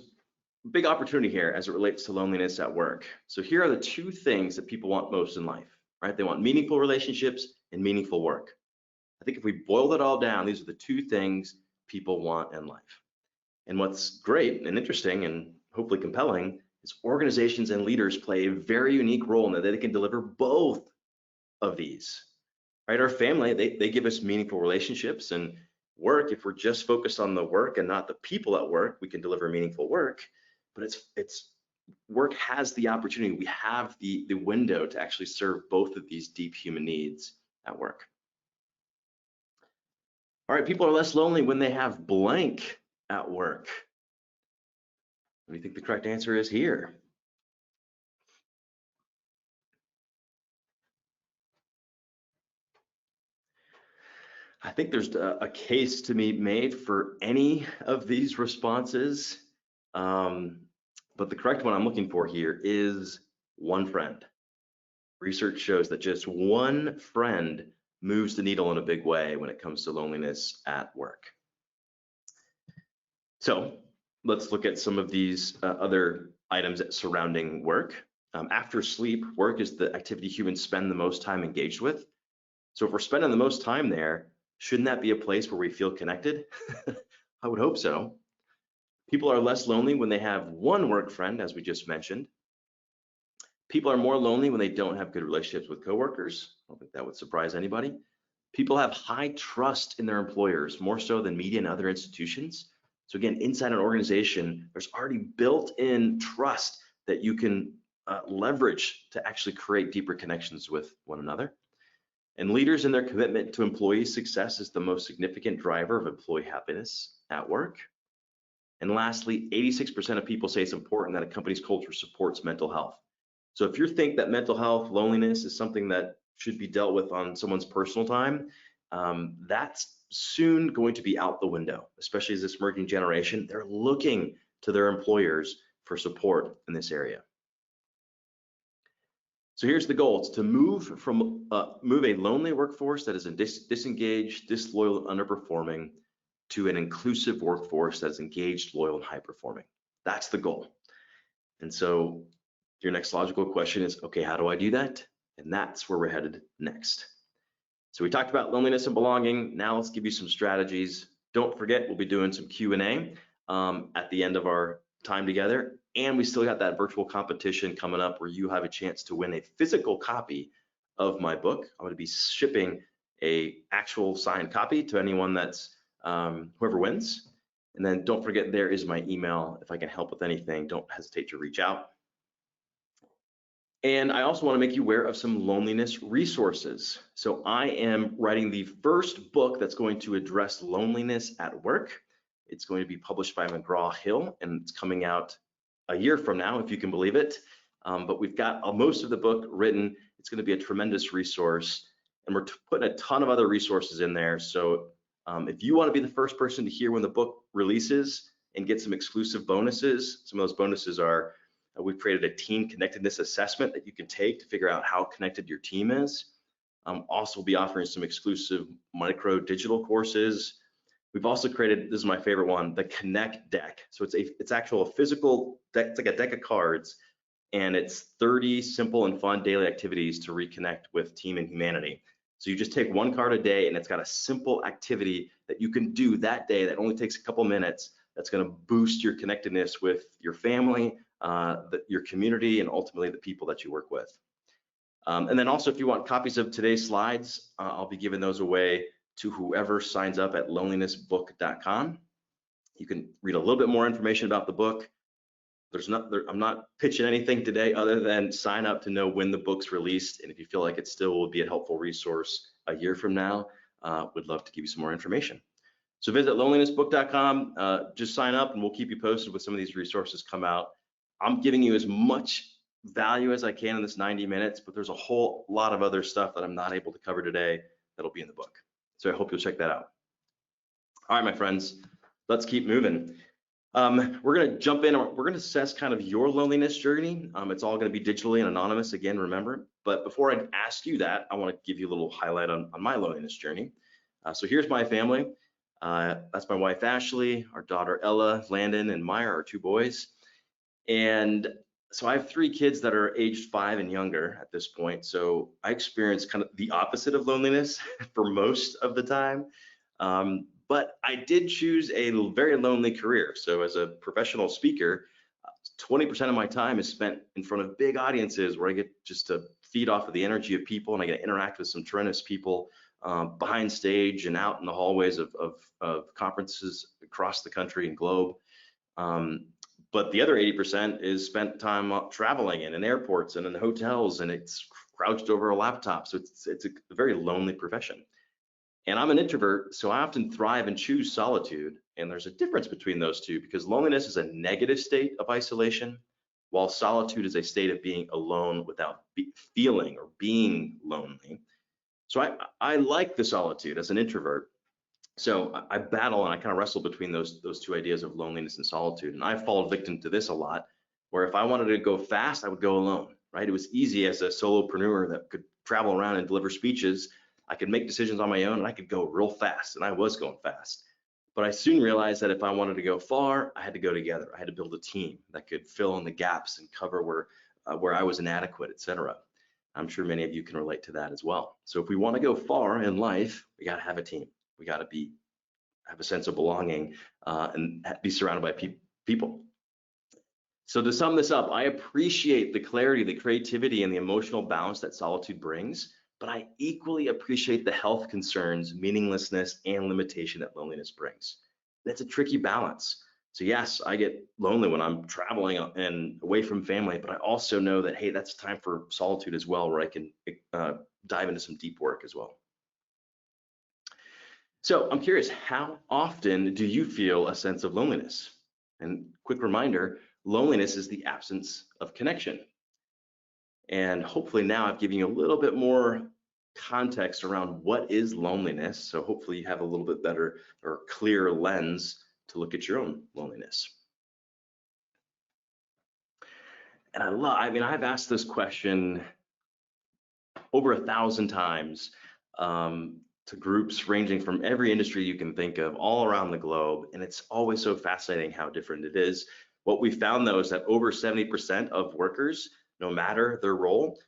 a big opportunity here as it relates to loneliness at work. So here are the two things that people want most in life, right? They want meaningful relationships and meaningful work. I think if we boil it all down, these are the two things people want in life. And what's great and interesting and hopefully compelling is organizations and leaders play a very unique role in that they can deliver both of these, right? Our family, they give us meaningful relationships, and work, if we're just focused on the work and not the people at work, we can deliver meaningful work. But it's work has the opportunity, we have the window to actually serve both of these deep human needs at work. All right, people are less lonely when they have blank at work. What do you think the correct answer is here? I think there's a case to be made for any of these responses, but the correct one I'm looking for here is one friend. Research shows that just one friend moves the needle in a big way when it comes to loneliness at work. So let's look at some of these other items surrounding work. After sleep, work is the activity humans spend the most time engaged with. So if we're spending the most time there, shouldn't that be a place where we feel connected? I would hope so. People are less lonely when they have one work friend, as we just mentioned. People are more lonely when they don't have good relationships with coworkers. I don't think that would surprise anybody. People have high trust in their employers, more so than media and other institutions. So again, inside an organization, there's already built-in trust that you can leverage to actually create deeper connections with one another. And leaders in their commitment to employee success is the most significant driver of employee happiness at work. And lastly, 86% of people say it's important that a company's culture supports mental health. So if you think that mental health, loneliness is something that should be dealt with on someone's personal time, that's soon going to be out the window, especially as this emerging generation. They're looking to their employers for support in this area. So here's the goal: it's to move a lonely workforce that is disengaged, disloyal, and underperforming to an inclusive workforce that is engaged, loyal, and high performing. That's the goal. And so your next logical question is, okay, how do I do that? And that's where we're headed next. So we talked about loneliness and belonging. Now let's give you some strategies. Don't forget, we'll be doing some Q&A at the end of our time together. And we still got that virtual competition coming up where you have a chance to win a physical copy of my book. I'm going to be shipping a actual signed copy to anyone that's whoever wins. And then don't forget, there is my email. If I can help with anything, don't hesitate to reach out. And I also want to make you aware of some loneliness resources. So I am writing the first book that's going to address loneliness at work. It's going to be published by McGraw-Hill, and it's coming out a year from now, if you can believe it. But we've got most of the book written. It's going to be a tremendous resource, and we're putting a ton of other resources in there. So if you want to be the first person to hear when the book releases and get some exclusive bonuses, some of those bonuses are, we've created a team connectedness assessment that you can take to figure out how connected your team is. Also, we'll be offering some exclusive micro digital courses. We've also created, this is my favorite one, the Connect deck. So it's actual physical deck. It's like a deck of cards, and it's 30 simple and fun daily activities to reconnect with team and humanity. So you just take one card a day, and it's got a simple activity that you can do that day that only takes a couple minutes. That's going to boost your connectedness with your family, your community, and ultimately the people that you work with. And then also, if you want copies of today's slides, I'll be giving those away to whoever signs up at lonelinessbook.com. You can read a little bit more information about the book. I'm not pitching anything today other than sign up to know when the book's released. And if you feel like it still will be a helpful resource a year from now, would love to give you some more information. So visit lonelinessbook.com, just sign up, and we'll keep you posted with some of these resources come out. I'm giving you as much value as I can in this 90 minutes, but there's a whole lot of other stuff that I'm not able to cover today that'll be in the book. So I hope you'll check that out. All right, my friends, let's keep moving. We're going to jump in. We're going to assess kind of your loneliness journey. It's all going to be digitally and anonymous, again, remember. But before I ask you that, I want to give you a little highlight on my loneliness journey. So here's my family. That's my wife, Ashley, our daughter, Ella, Landon, and Maya, our two boys. And so I have 3 kids that are aged 5 and younger at this point. So I experience kind of the opposite of loneliness for most of the time. But I did choose a very lonely career. So as a professional speaker, 20% of my time is spent in front of big audiences where I get just to feed off of the energy of people, and I get to interact with some tremendous people behind stage and out in the hallways of conferences across the country and globe. But the other 80% is spent time traveling and in airports and in hotels, and it's crouched over a laptop. So it's a very lonely profession. And I'm an introvert, so I often thrive and choose solitude. And there's a difference between those two, because loneliness is a negative state of isolation, while solitude is a state of being alone without feeling or being lonely. So I like the solitude as an introvert. So I battle and I kind of wrestle between those 2 ideas of loneliness and solitude. And I've fallen victim to this a lot, where if I wanted to go fast, I would go alone, right? It was easy as a solopreneur that could travel around and deliver speeches. I could make decisions on my own and I could go real fast, and I was going fast. But I soon realized that if I wanted to go far, I had to go together. I had to build a team that could fill in the gaps and cover where I was inadequate, etc. I'm sure many of you can relate to that as well. So if we want to go far in life, we got to have a team. We got to have a sense of belonging and be surrounded by people. So to sum this up, I appreciate the clarity, the creativity, and the emotional balance that solitude brings, but I equally appreciate the health concerns, meaninglessness, and limitation that loneliness brings. That's a tricky balance. So yes, I get lonely when I'm traveling and away from family, but I also know that, hey, that's time for solitude as well, where I can dive into some deep work as well. So I'm curious, how often do you feel a sense of loneliness? And quick reminder, loneliness is the absence of connection. And hopefully now I've given you a little bit more context around what is loneliness. So hopefully you have a little bit better or clearer lens to look at your own loneliness. And I've asked this question over 1,000 times to groups ranging from every industry you can think of all around the globe. And it's always so fascinating how different it is. What we found though is that over 70% of workers, no matter their role,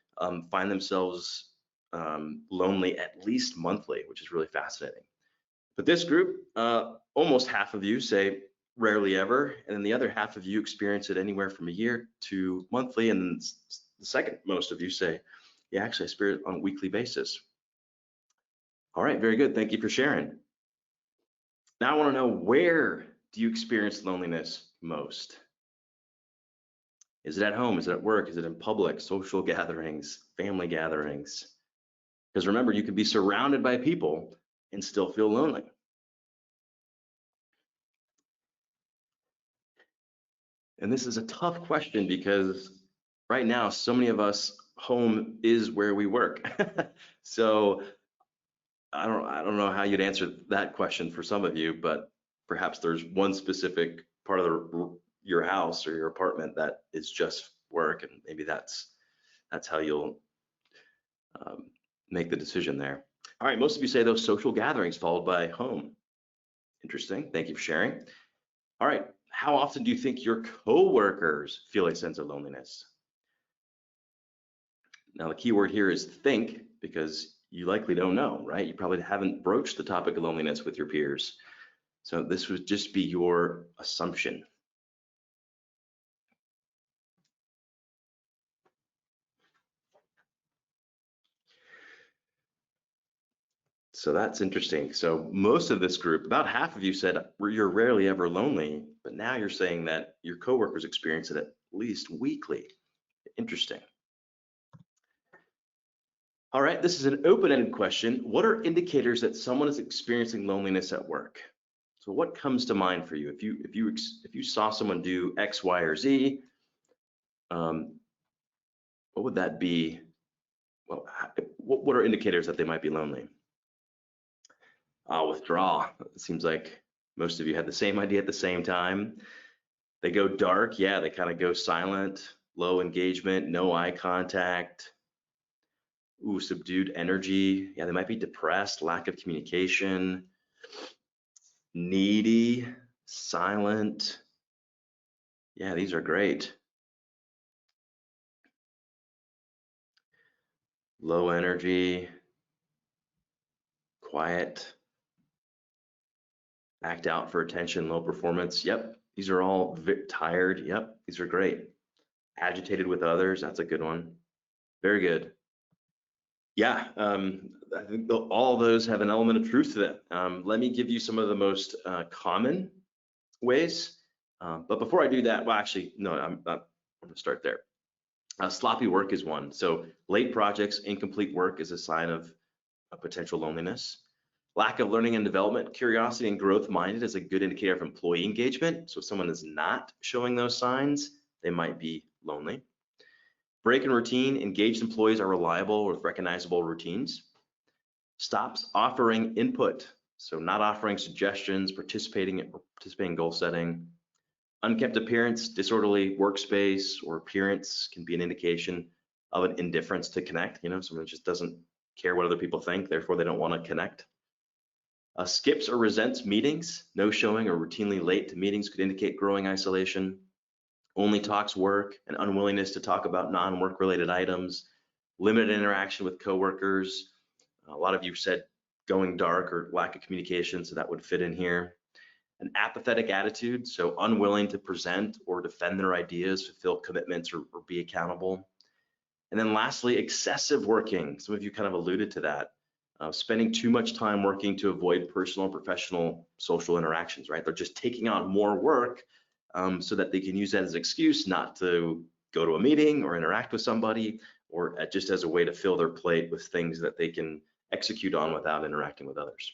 find themselves lonely at least monthly, which is really fascinating. But this group, almost half of you say rarely ever, and then the other half of you experience it anywhere from a year to monthly, and then the second most of you say, yeah, actually I experience it on a weekly basis. All right, very good. Thank you for sharing. Now I want to know, where do you experience loneliness most? Is it at home? Is it at work? Is it in public, social gatherings, family gatherings? Because remember, you can be surrounded by people and still feel lonely. And this is a tough question because right now, so many of us, home is where we work. So I don't know how you'd answer that question for some of you, but perhaps there's one specific part of your house or your apartment that is just work, and maybe that's how you'll make the decision there. All right, most of you say those social gatherings followed by home. Interesting, thank you for sharing. All right, how often do you think your coworkers feel a sense of loneliness? Now the key word here is think, because you likely don't know, right? You probably haven't broached the topic of loneliness with your peers. So this would just be your assumption. So that's interesting. So most of this group, about half of you said you're rarely ever lonely, but now you're saying that your coworkers experience it at least weekly. Interesting. All right, this is an open-ended question. What are indicators that someone is experiencing loneliness at work? So what comes to mind for you? If you saw someone do X, Y, or Z, what would that be? Well, what are indicators that they might be lonely? Withdrawal. It seems like most of you had the same idea at the same time. They go dark. Yeah, they kind of go silent, low engagement, no eye contact. Ooh, subdued energy. Yeah, they might be depressed, lack of communication, needy, silent. Yeah, these are great. Low energy, quiet, act out for attention, low performance. Yep, these are all tired. Yep, these are great. Agitated with others. That's a good one. Very good. Yeah, I think all those have an element of truth to them. Let me give you some of the most common ways. But before I do that, well, actually, no, I'm going to start there. Sloppy work is one. So late projects, incomplete work is a sign of a potential loneliness. Lack of learning and development, curiosity and growth minded is a good indicator of employee engagement. So if someone is not showing those signs, they might be lonely. Break in routine, engaged employees are reliable with recognizable routines. Stops offering input, so not offering suggestions, participating in goal setting. Unkempt appearance, disorderly workspace or appearance can be an indication of an indifference to connect. You know, someone just doesn't care what other people think, therefore they don't want to connect. Skips or resents meetings. No showing or routinely late to meetings could indicate growing isolation. Only talks work and unwillingness to talk about non-work related items. Limited interaction with coworkers. A lot of you said going dark or lack of communication, so that would fit in here. An apathetic attitude, so unwilling to present or defend their ideas, fulfill commitments, or be accountable. And then lastly, excessive working. Some of you kind of alluded to that. Spending too much time working to avoid personal and professional social interactions, right? They're just taking on more work so that they can use that as an excuse not to go to a meeting or interact with somebody, or just as a way to fill their plate with things that they can execute on without interacting with others.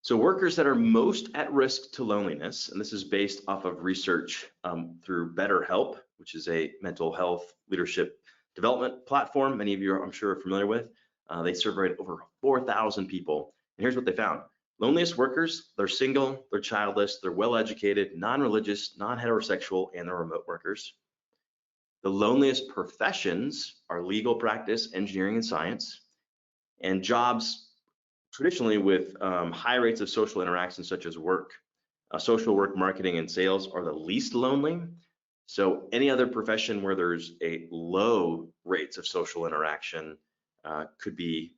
So workers that are most at risk to loneliness, and this is based off of research through BetterHelp, which is a mental health leadership development platform many of you I'm sure are familiar with. They surveyed over 4,000 people, and here's what they found. Loneliest workers, they're single, they're childless, they're well-educated, non-religious, non-heterosexual, and they're remote workers. The loneliest professions are legal practice, engineering, and science, and jobs traditionally with high rates of social interaction such as work, social work, marketing, and sales are the least lonely. So any other profession where there's a low rates of social interaction could be,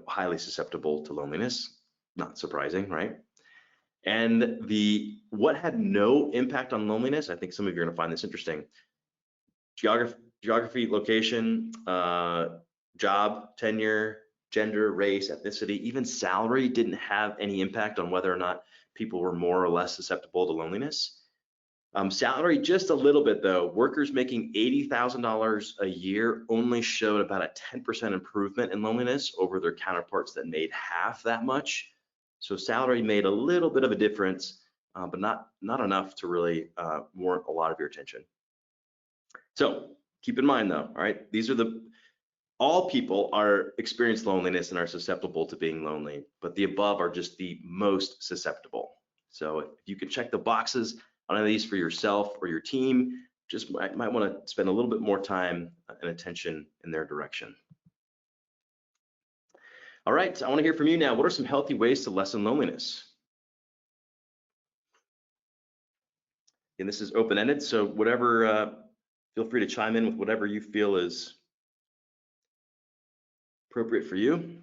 highly susceptible to loneliness. Not surprising, right? And what had no impact on loneliness, I think some of you are gonna find this interesting. Geography, location, job, tenure, gender, race, ethnicity, even salary didn't have any impact on whether or not people were more or less susceptible to loneliness. Salary, just a little bit though. Workers making $80,000 a year only showed about a 10% improvement in loneliness over their counterparts that made half that much. So salary made a little bit of a difference, but not enough to really warrant a lot of your attention. So keep in mind though, all right, these are all people are experience loneliness and are susceptible to being lonely, but the above are just the most susceptible. So if you could check the boxes on any of these for yourself or your team, just might want to spend a little bit more time and attention in their direction. All right, I want to hear from you now. What are some healthy ways to lessen loneliness? And this is open-ended, so whatever, feel free to chime in with whatever you feel is appropriate for you.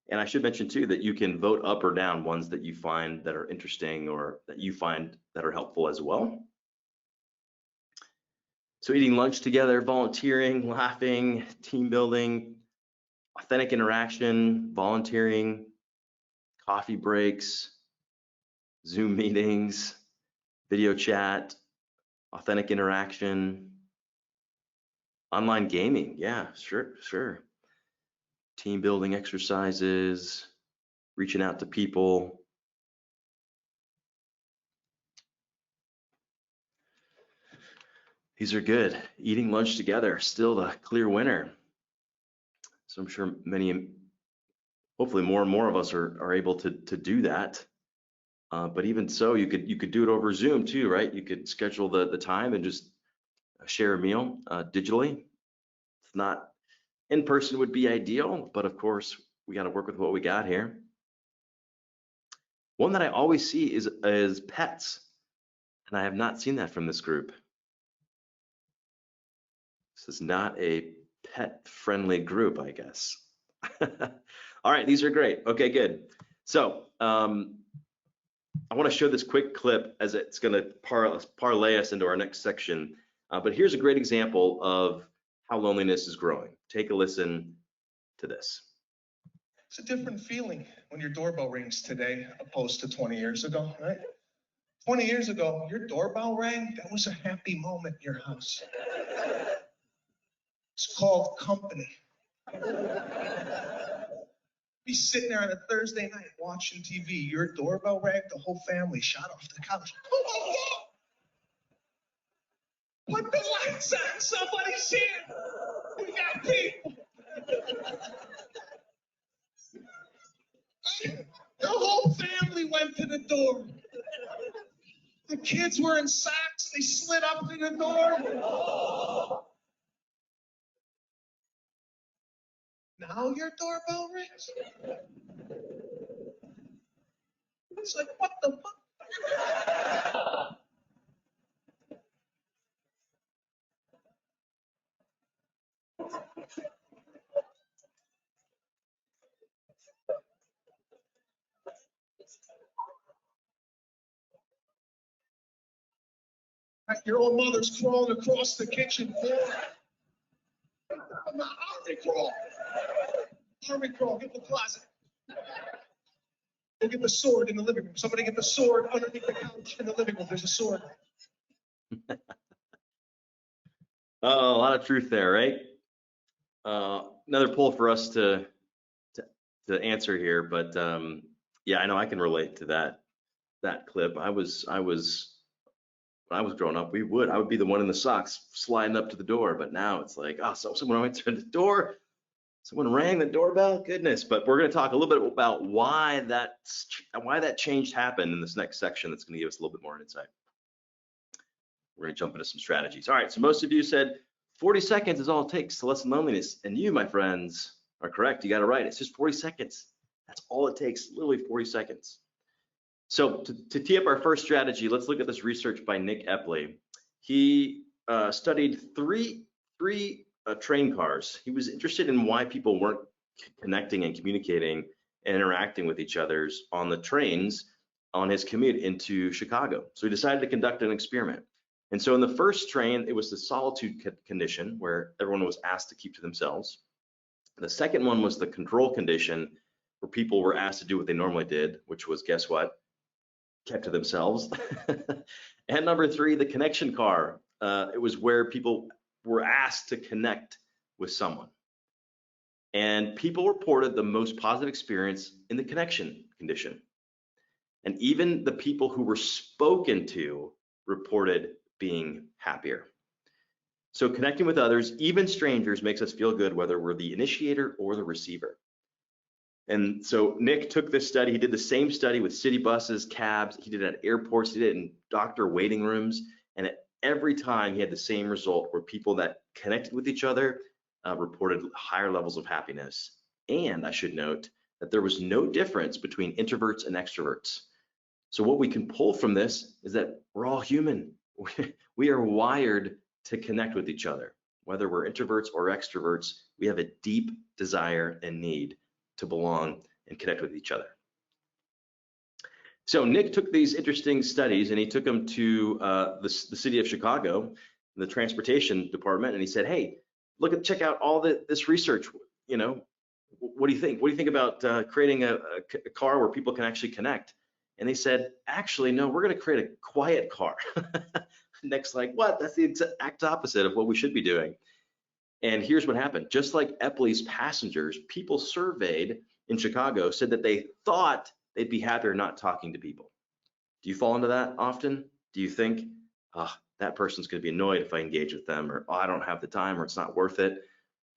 And I should mention too that you can vote up or down ones that you find that are interesting or that you find that are helpful as well. So eating lunch together, volunteering, laughing, team building, authentic interaction, volunteering, coffee breaks, Zoom meetings, video chat, authentic interaction, online gaming. Yeah, sure. Team building exercises, reaching out to people. These are good. Eating lunch together, still the clear winner. So I'm sure hopefully more and more of us are able to do that. But even so, you could do it over Zoom too, right? You could schedule the time and just share a meal digitally. It's not in person would be ideal, but of course we got to work with what we got here. One that I always see is pets, and I have not seen that from this group. This is not a pet-friendly group, I guess. All right, these are great. Okay, good. So I want to show this quick clip as it's going to parlay us into our next section. But here's a great example of how loneliness is growing. Take a listen to this. It's a different feeling when your doorbell rings today opposed to 20 years ago, right? 20 years ago, your doorbell rang, that was a happy moment in your house. It's called company. Be sitting there on a Thursday night watching TV, your doorbell rang, the whole family shot off the couch. Oh my God! Put the lights on, somebody's here! We got people! The whole family went to the door. The kids were in socks, they slid up to the door. Now your doorbell rings? It's like, what the fuck? Your old mother's crawling across the kitchen floor. Army crawl. Army crawl, get the closet. Go get the sword in the living room. Somebody get the sword underneath the couch in the living room. There's a sword. Oh, a lot of truth there, right? Another poll for us to answer here, but yeah, I know I can relate to that clip. I was when I was growing up, I would be the one in the socks sliding up to the door, but now it's like, oh, so someone answered the door, someone rang the doorbell, goodness. But we're going to talk a little bit about why that change happened in this next section. That's going to give us a little bit more insight. We're going to jump into some strategies. All right, so most of you said 40 seconds is all it takes to lessen loneliness, and you, my friends, are correct. You got it right. It's just 40 seconds. That's all it takes, literally 40 seconds. So to tee up our first strategy, let's look at this research by Nick Epley. He studied three train cars. He was interested in why people weren't connecting and communicating and interacting with each other on the trains on his commute into Chicago. So he decided to conduct an experiment. And so in the first train, it was the solitude condition where everyone was asked to keep to themselves. The second one was the control condition where people were asked to do what they normally did, which was, guess what? Kept to themselves. And number three, the connection car. It was where people were asked to connect with someone. And people reported the most positive experience in the connection condition. And even the people who were spoken to reported being happier. So connecting with others, even strangers, makes us feel good, whether we're the initiator or the receiver. And so Nick took this study. He did the same study with city buses, cabs. He did it at airports. He did it in doctor waiting rooms. And at every time he had the same result, where people that connected with each other reported higher levels of happiness. And I should note that there was no difference between introverts and extroverts. So what we can pull from this is that we're all human. We are wired to connect with each other. Whether we're introverts or extroverts, we have a deep desire and need to belong and connect with each other. So Nick took these interesting studies and he took them to the city of Chicago, the transportation department, and he said, hey, check out all this research. You know, what do you think? What do you think about creating a car where people can actually connect? And they said, actually, no, we're going to create a quiet car. Nick's like, what? That's the exact opposite of what we should be doing. And here's what happened. Just like Epley's passengers, people surveyed in Chicago said that they thought they'd be happier not talking to people. Do you fall into that often? Do you think, oh, that person's going to be annoyed if I engage with them, or oh, I don't have the time, or it's not worth it?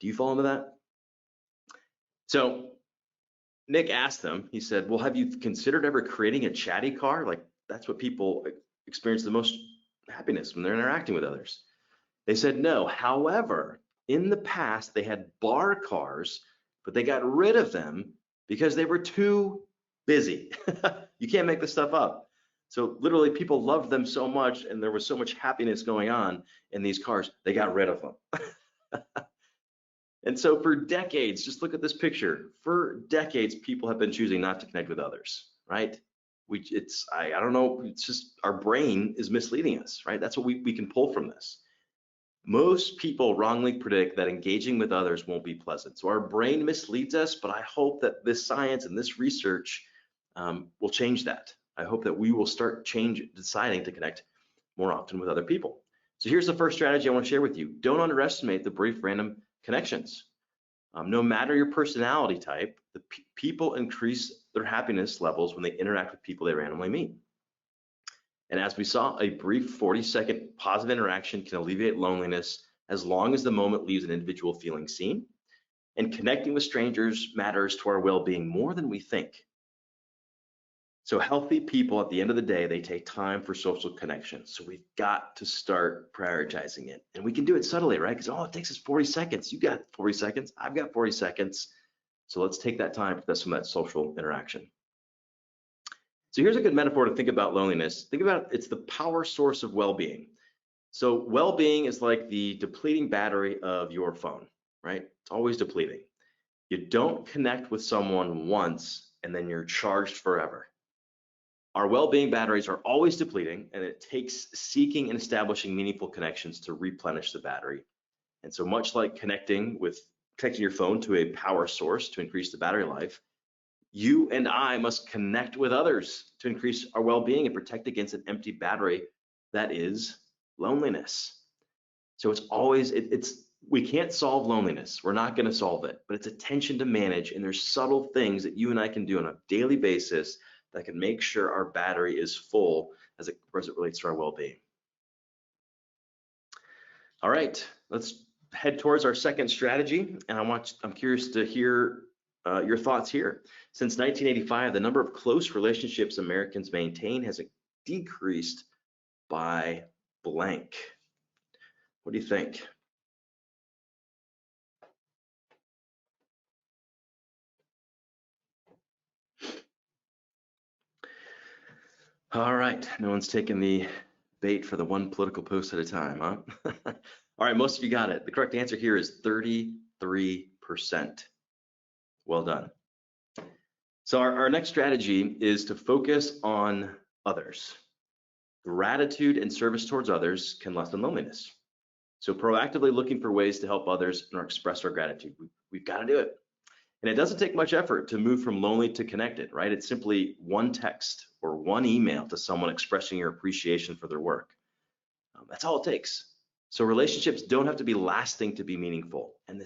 Do you fall into that? So Nick asked them, he said, well, have you considered ever creating a chatty car? Like, that's what people experience the most happiness when they're interacting with others. They said no. However, in the past, they had bar cars, but they got rid of them because they were too busy. You can't make this stuff up. So literally, people loved them so much, and there was so much happiness going on in these cars, they got rid of them. And so for decades, just look at this picture. For decades, people have been choosing not to connect with others, right? I don't know, it's just our brain is misleading us, right? That's what we can pull from this. Most people wrongly predict that engaging with others won't be pleasant. So our brain misleads us, but I hope that this science and this research will change that. I hope that we will start deciding to connect more often with other people. So here's the first strategy I want to share with you. Don't underestimate the brief random connections. No matter your personality type, the people increase their happiness levels when they interact with people they randomly meet. And as we saw, a brief 40-second positive interaction can alleviate loneliness as long as the moment leaves an individual feeling seen. And connecting with strangers matters to our well-being more than we think. So healthy people, at the end of the day, they take time for social connection. So we've got to start prioritizing it. And we can do it subtly, right? Because all it takes is 40 seconds. You got 40 seconds. I've got 40 seconds. So let's take that time for some of that social interaction. So here's a good metaphor to think about loneliness. Think about it's the power source of well-being. So well-being is like the depleting battery of your phone, right? It's always depleting. You don't connect with someone once and then you're charged forever. Our well-being batteries are always depleting, and it takes seeking and establishing meaningful connections to replenish the battery. And so much like connecting your phone to a power source to increase the battery life, you and I must connect with others to increase our well-being and protect against an empty battery that is loneliness. So it's always, we can't solve loneliness. We're not going to solve it, but it's a tension to manage. And there's subtle things that you and I can do on a daily basis that can make sure our battery is full as it relates to our well-being. All right, let's head towards our second strategy. And I'm curious to hear your thoughts here. Since 1985, the number of close relationships Americans maintain has decreased by blank. What do you think? All right, no one's taking the bait for the one political post at a time, huh? All right, most of you got it. The correct answer here is 33%. Well done. So our next strategy is to focus on others. Gratitude and service towards others can lessen loneliness. So proactively looking for ways to help others or express our gratitude. We've got to do it. And it doesn't take much effort to move from lonely to connected, right? It's simply one text or one email to someone expressing your appreciation for their work. That's all it takes. So relationships don't have to be lasting to be meaningful. And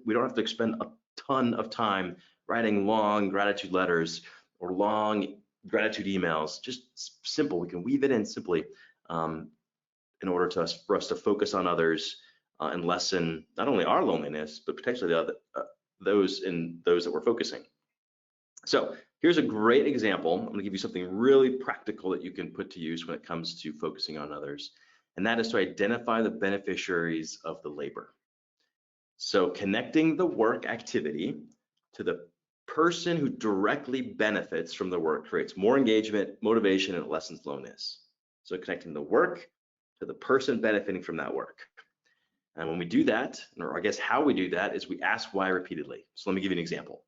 we don't have to expend a ton of time writing long gratitude letters or long gratitude emails. Just simple, we can weave it in simply in order for us to focus on others and lessen not only our loneliness, but potentially those that we're focusing. So here's a great example. I'm going to give you something really practical that you can put to use when it comes to focusing on others, and that is to identify the beneficiaries of the labor. So connecting the work activity to the person who directly benefits from the work creates more engagement, motivation, and it lessens loneliness. So connecting the work to the person benefiting from that work. And when we do that, or I guess how we do that, is we ask why repeatedly. So let me give you an example.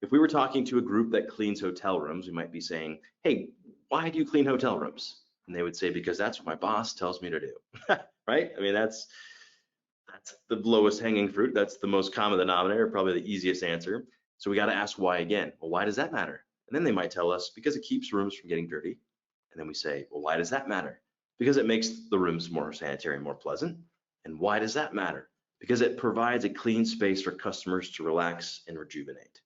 If we were talking to a group that cleans hotel rooms, we might be saying, hey, why do you clean hotel rooms? And they would say, because that's what my boss tells me to do, right? I mean, that's the lowest hanging fruit. That's the most common denominator, probably the easiest answer. So we got to ask why again. Well, why does that matter? And then they might tell us, because it keeps rooms from getting dirty. And then we say, well, why does that matter? Because it makes the rooms more sanitary and more pleasant. And why does that matter? Because it provides a clean space for customers to relax and rejuvenate.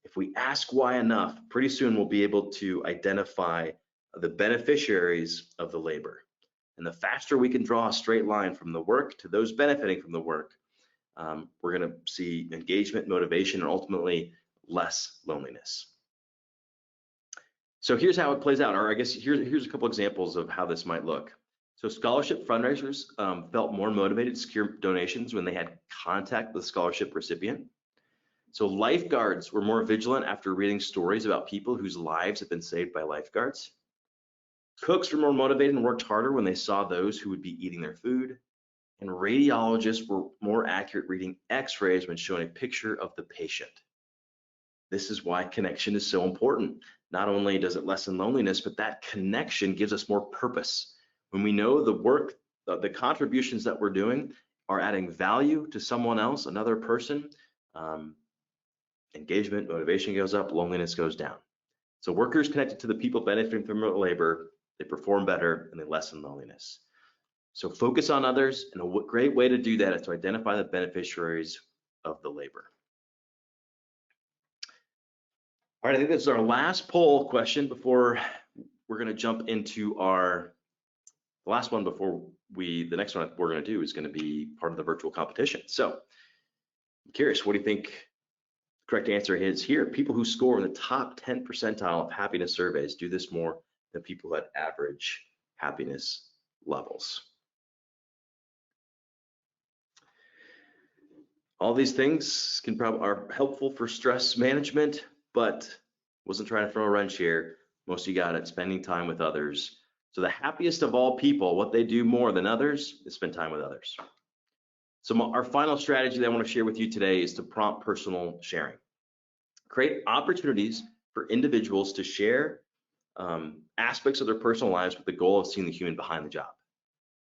If we ask why enough, pretty soon we'll be able to identify the beneficiaries of the labor. And the faster we can draw a straight line from the work to those benefiting from the work, we're going to see engagement, motivation, and ultimately less loneliness. So here's how it plays out, or I guess here's a couple examples of how this might look. So scholarship fundraisers felt more motivated to secure donations when they had contact with the scholarship recipient. So lifeguards were more vigilant after reading stories about people whose lives have been saved by lifeguards. Cooks were more motivated and worked harder when they saw those who would be eating their food. And radiologists were more accurate reading x-rays when showing a picture of the patient. This is why connection is so important. Not only does it lessen loneliness, but that connection gives us more purpose. When we know the work, the contributions that we're doing are adding value to someone else, another person, engagement, motivation goes up, loneliness goes down. So workers connected to the people benefiting from their labor, they perform better and they lessen loneliness. So focus on others, and a great way to do that is to identify the beneficiaries of the labor. All right, I think this is our last poll question before we're going to jump into the last one before the next one we're going to do is going to be part of the virtual competition. So I'm curious, what do you think the correct answer is here? People who score in the top 10 percentile of happiness surveys do this more than people who had average happiness levels. All these things are helpful for stress management, but wasn't trying to throw a wrench here. Most of you got it, spending time with others. So the happiest of all people, what they do more than others is spend time with others. So our final strategy that I want to share with you today is to prompt personal sharing. Create opportunities for individuals to share aspects of their personal lives with the goal of seeing the human behind the job.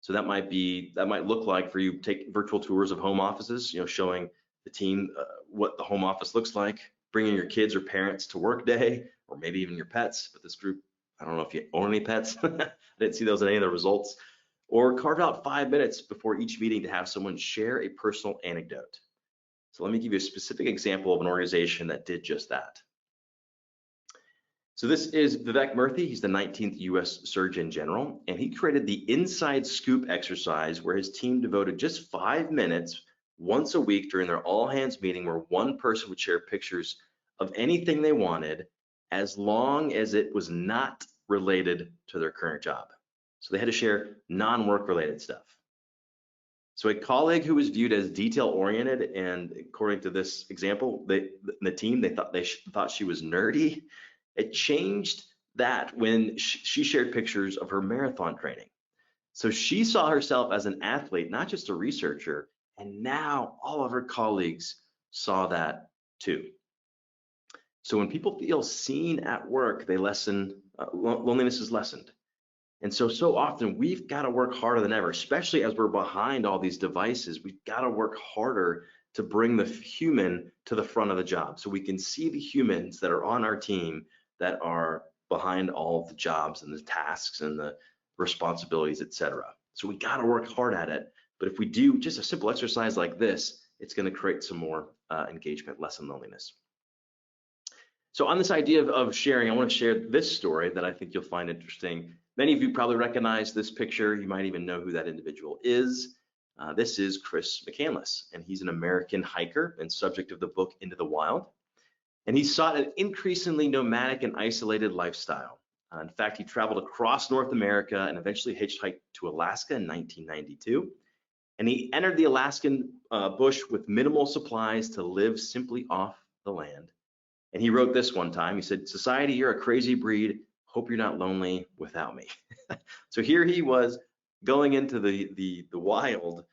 So that might look like for you take virtual tours of home offices, showing the team what the home office looks like, bringing your kids or parents to work day, or maybe even your pets. But this group, I don't know if you own any pets. I didn't see those in any of the results. Or carve out 5 minutes before each meeting to have someone share a personal anecdote. So let me give you a specific example of an organization that did just that. So this is Vivek Murthy. He's the 19th US Surgeon General, and he created the Inside Scoop exercise where his team devoted just 5 minutes once a week during their all hands meeting where one person would share pictures of anything they wanted as long as it was not related to their current job. So they had to share non-work related stuff. So a colleague who was viewed as detail oriented, and according to this example, the team, they thought she was nerdy. It changed that when she shared pictures of her marathon training. So she saw herself as an athlete, not just a researcher, and now all of her colleagues saw that too. So when people feel seen at work, they loneliness is lessened. And so often we've got to work harder than ever, especially as we're behind all these devices. We've got to work harder to bring the human to the front of the job so we can see the humans that are on our team that are behind all of the jobs and the tasks and the responsibilities, etc. So we got to work hard at it. But if we do just a simple exercise like this, it's going to create some more engagement, lessen loneliness. So on this idea of sharing, I want to share this story that I think you'll find interesting. Many of you probably recognize this picture. You might even know who that individual is. This is Chris McCandless, and he's an American hiker and subject of the book Into the Wild. And he sought an increasingly nomadic and isolated lifestyle. In fact, he traveled across North America and eventually hitchhiked to Alaska in 1992. And he entered the Alaskan bush with minimal supplies to live simply off the land. And he wrote this one time. He said, "Society, you're a crazy breed. Hope you're not lonely without me." So here he was going into the wild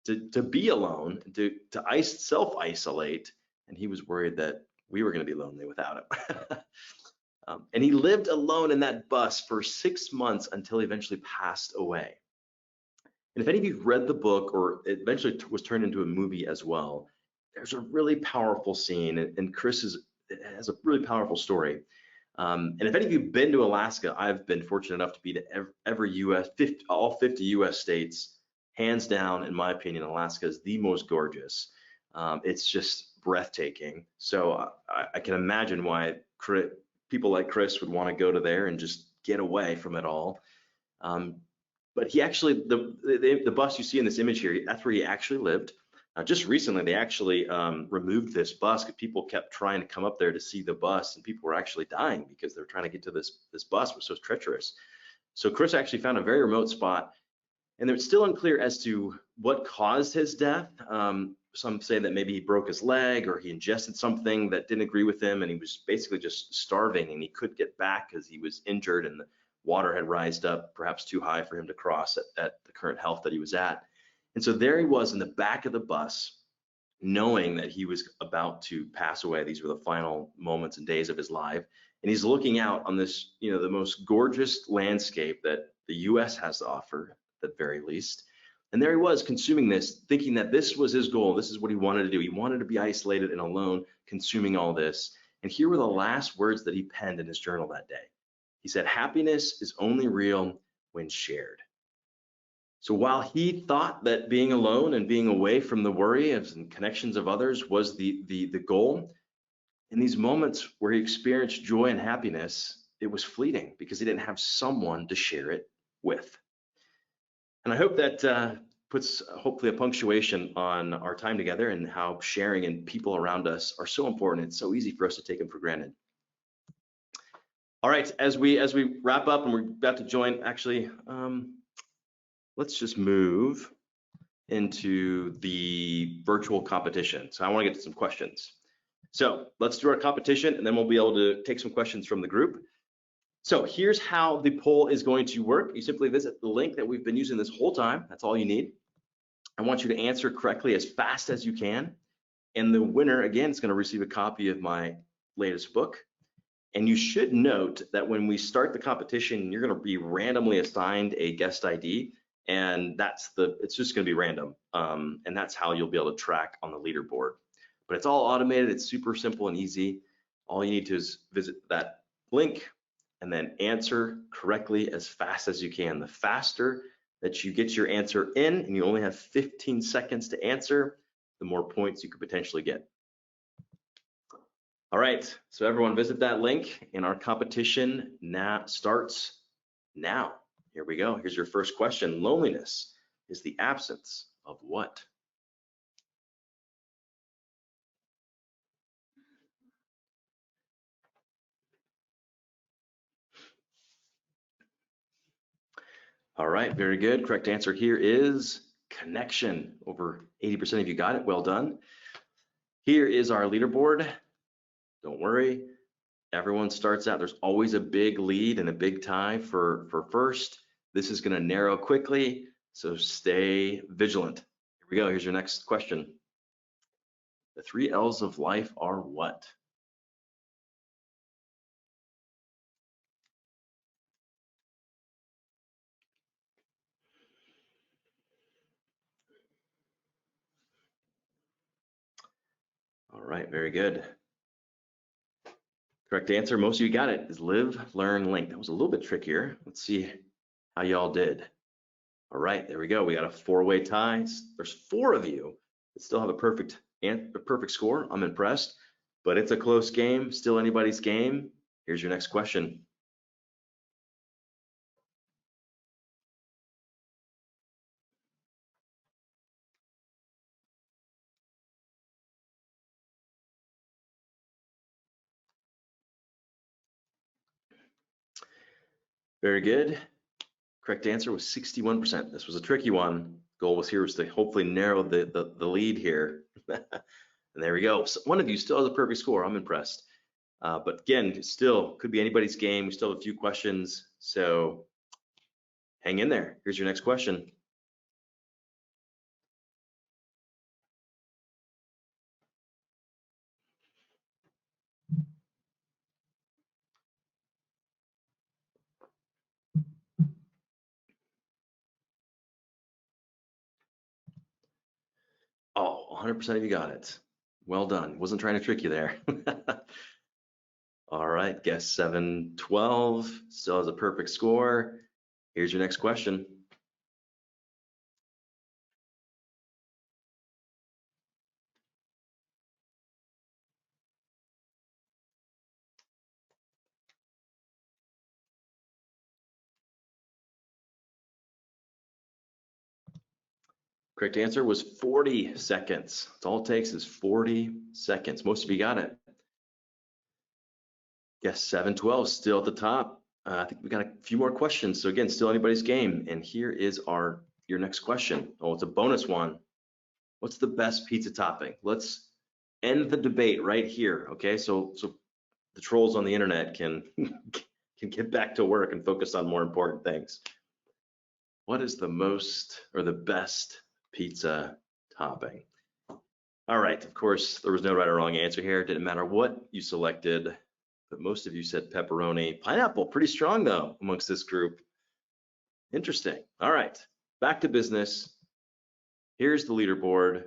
to be alone, to self-isolate, and he was worried that we were going to be lonely without him. And he lived alone in that bus for 6 months until he eventually passed away. And if any of you read the book, or it eventually was turned into a movie as well, there's a really powerful scene, and Chris has a really powerful story. And if any of you have been to Alaska, I've been fortunate enough to be to all 50 US states. Hands down, in my opinion, Alaska is the most gorgeous. It's just breathtaking. So I can imagine why people like Chris would want to go to there and just get away from it all. But he actually, the bus you see in this image here, that's where he actually lived. Just recently, they actually removed this bus because people kept trying to come up there to see the bus, and people were actually dying because they were trying to get to this bus. It was so treacherous. So Chris actually found a very remote spot, and it's still unclear as to what caused his death. Some say that maybe he broke his leg or he ingested something that didn't agree with him, and he was basically just starving, and he couldn't get back because he was injured and the water had rised up perhaps too high for him to cross at the current health that he was at. And so there he was in the back of the bus, knowing that he was about to pass away. These were the final moments and days of his life. And he's looking out on this, the most gorgeous landscape that the US has to offer, at the very least. And there he was consuming this, thinking that this was his goal. This is what he wanted to do. He wanted to be isolated and alone, consuming all this. And here were the last words that he penned in his journal that day. He said, "Happiness is only real when shared." So while he thought that being alone and being away from the worry and connections of others was the goal, in these moments where he experienced joy and happiness, it was fleeting because he didn't have someone to share it with. And I hope that puts hopefully a punctuation on our time together and how sharing and people around us are so important. It's so easy for us to take them for granted. All right, as we wrap up and we're about to join, actually, let's just move into the virtual competition. So I want to get to some questions. So let's do our competition, and then we'll be able to take some questions from the group. So here's how the poll is going to work. You simply visit the link that we've been using this whole time. That's all you need. I want you to answer correctly as fast as you can. And the winner, again, is going to receive a copy of my latest book. And you should note that when we start the competition, you're going to be randomly assigned a guest ID, and it's just going to be random. And that's how you'll be able to track on the leaderboard. But it's all automated. It's super simple and easy. All you need to is visit that link and then answer correctly as fast as you can. The faster that you get your answer in, and you only have 15 seconds to answer, the more points you could potentially get. All right, so everyone visit that link, and our competition now starts now. Here we go. Here's your first question. Loneliness is the absence of what? All right, very good. Correct answer here is connection. Over 80% of you got it. Well done. Here is our leaderboard. Don't worry. Everyone starts out, there's always a big lead and a big tie for first. This is going to narrow quickly, so stay vigilant. Here we go. Here's your next question. The 3 L's of life are what? All right, very good. Correct answer, most of you got it, is live, learn, link. That was a little bit trickier. Let's see how y'all did. All right, there we go. We got a 4-way tie. There's 4 of you that still have a perfect score. I'm impressed, but it's a close game, still anybody's game. Here's your next question. Very good. Correct answer was 61%. This was a tricky one. Goal was to hopefully narrow the lead here. And there we go. So one of you still has a perfect score. I'm impressed. But again, still could be anybody's game. We still have a few questions, so hang in there. Here's your next question. Oh, 100% of you got it. Well done. Wasn't trying to trick you there. All right, guess 712 still has a perfect score. Here's your next question. Correct answer was 40 seconds. That's all it takes is 40 seconds. Most of you got it. Yes, 712 still at the top. I think we got a few more questions. So again, still anybody's game. And here is your next question. Oh, it's a bonus one. What's the best pizza topping? Let's end the debate right here. Okay, so the trolls on the internet can get back to work and focus on more important things. What is the most or the best pizza topping? All right, of course, there was no right or wrong answer here. It didn't matter what you selected, but most of you said pepperoni. Pineapple, pretty strong though amongst this group. Interesting. All right, back to business. Here's the leaderboard.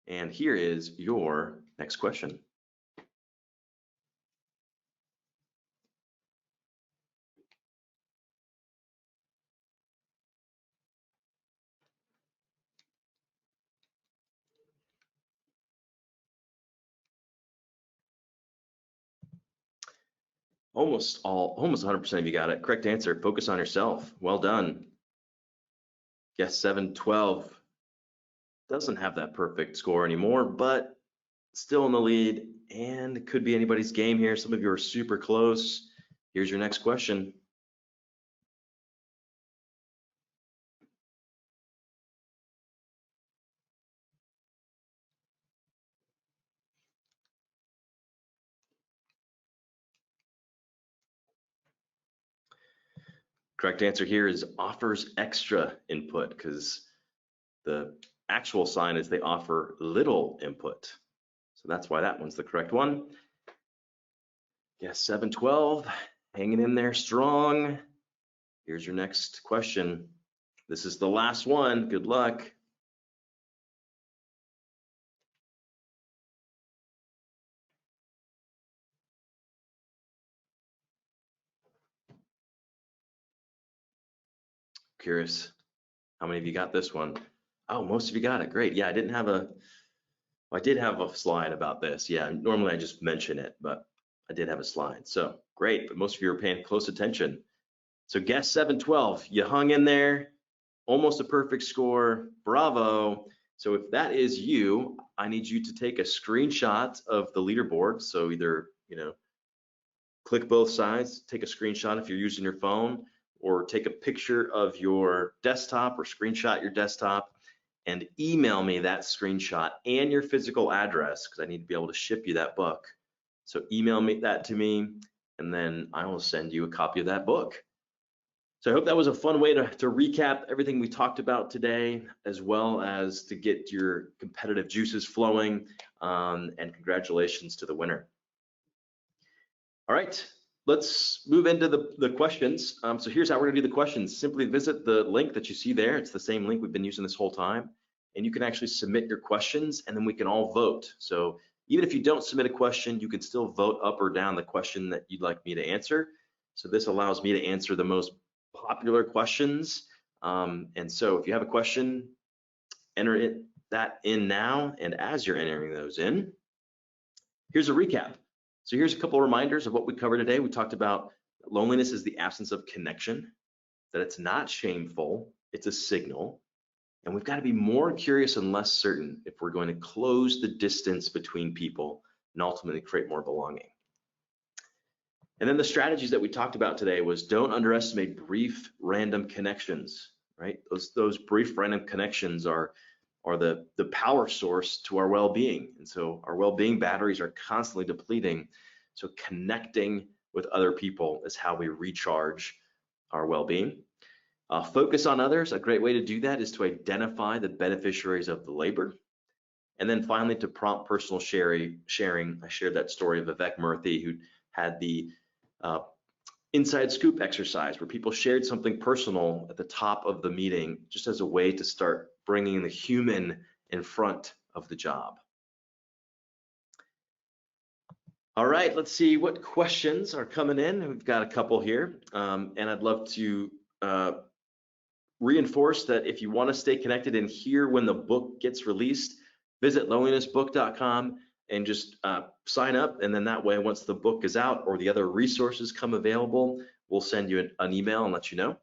And here is your next question. Almost 100% of you got it. Correct answer, focus on yourself. Well done. Guess 712 doesn't have that perfect score anymore, but still in the lead, and it could be anybody's game here. Some of you are super close. Here's your next question. Correct answer here is offers extra input, because the actual sign is they offer little input. So that's why that one's the correct one. Yes, 712, hanging in there strong. Here's your next question. This is the last one. Good luck. Curious, how many of you got this one? Oh, most of you got it. Great. Yeah, I did have a slide about this. Yeah, normally I just mention it, but I did have a slide. So great, but most of you are paying close attention. So guess 712, you hung in there, almost a perfect score. Bravo. So if that is you, I need you to take a screenshot of the leaderboard. So either, click both sides, take a screenshot if you're using your phone, or take a picture of your desktop or screenshot your desktop and email me that screenshot and your physical address, because I need to be able to ship you that book. So email me that to me, and then I will send you a copy of that book. So I hope that was a fun way to recap everything we talked about today, as well as to get your competitive juices flowing, and congratulations to the winner. All right, let's move into the questions. So here's how we're gonna do the questions. Simply visit the link that you see there. It's the same link we've been using this whole time. And you can actually submit your questions, and then we can all vote. So even if you don't submit a question, you can still vote up or down the question that you'd like me to answer. So this allows me to answer the most popular questions. And so if you have a question, enter that in now. And as you're entering those in, here's a recap. So here's a couple of reminders of what we covered today. We talked about loneliness is the absence of connection, that it's not shameful, it's a signal. And we've got to be more curious and less certain if we're going to close the distance between people and ultimately create more belonging. And then the strategies that we talked about today was don't underestimate brief random connections, right? Those brief random connections are the power source to our well-being. And so our well-being batteries are constantly depleting. So connecting with other people is how we recharge our well-being. Focus on others. A great way to do that is to identify the beneficiaries of the labor. And then finally, to prompt personal sharing. I shared that story of Vivek Murthy, who had the inside scoop exercise where people shared something personal at the top of the meeting, just as a way to start bringing the human in front of the job. All right, let's see what questions are coming in. We've got a couple here, and I'd love to reinforce that if you want to stay connected and hear when the book gets released, visit lonelinessbook.com and just sign up. And then that way, once the book is out or the other resources come available, we'll send you an email and let you know.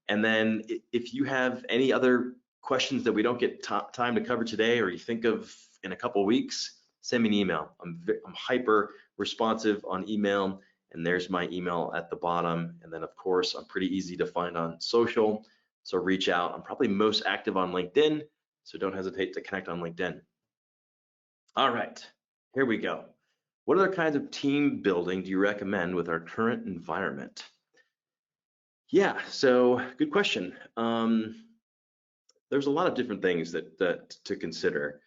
And then if you have any other questions that we don't get time to cover today, or you think of in a couple of weeks, send me an email. I'm hyper responsive on email, and there's my email at the bottom. And then of course, I'm pretty easy to find on social. So reach out. I'm probably most active on LinkedIn, so don't hesitate to connect on LinkedIn. All right, here we go. What other kinds of team building do you recommend with our current environment? Yeah, so good question. There's a lot of different things that to consider.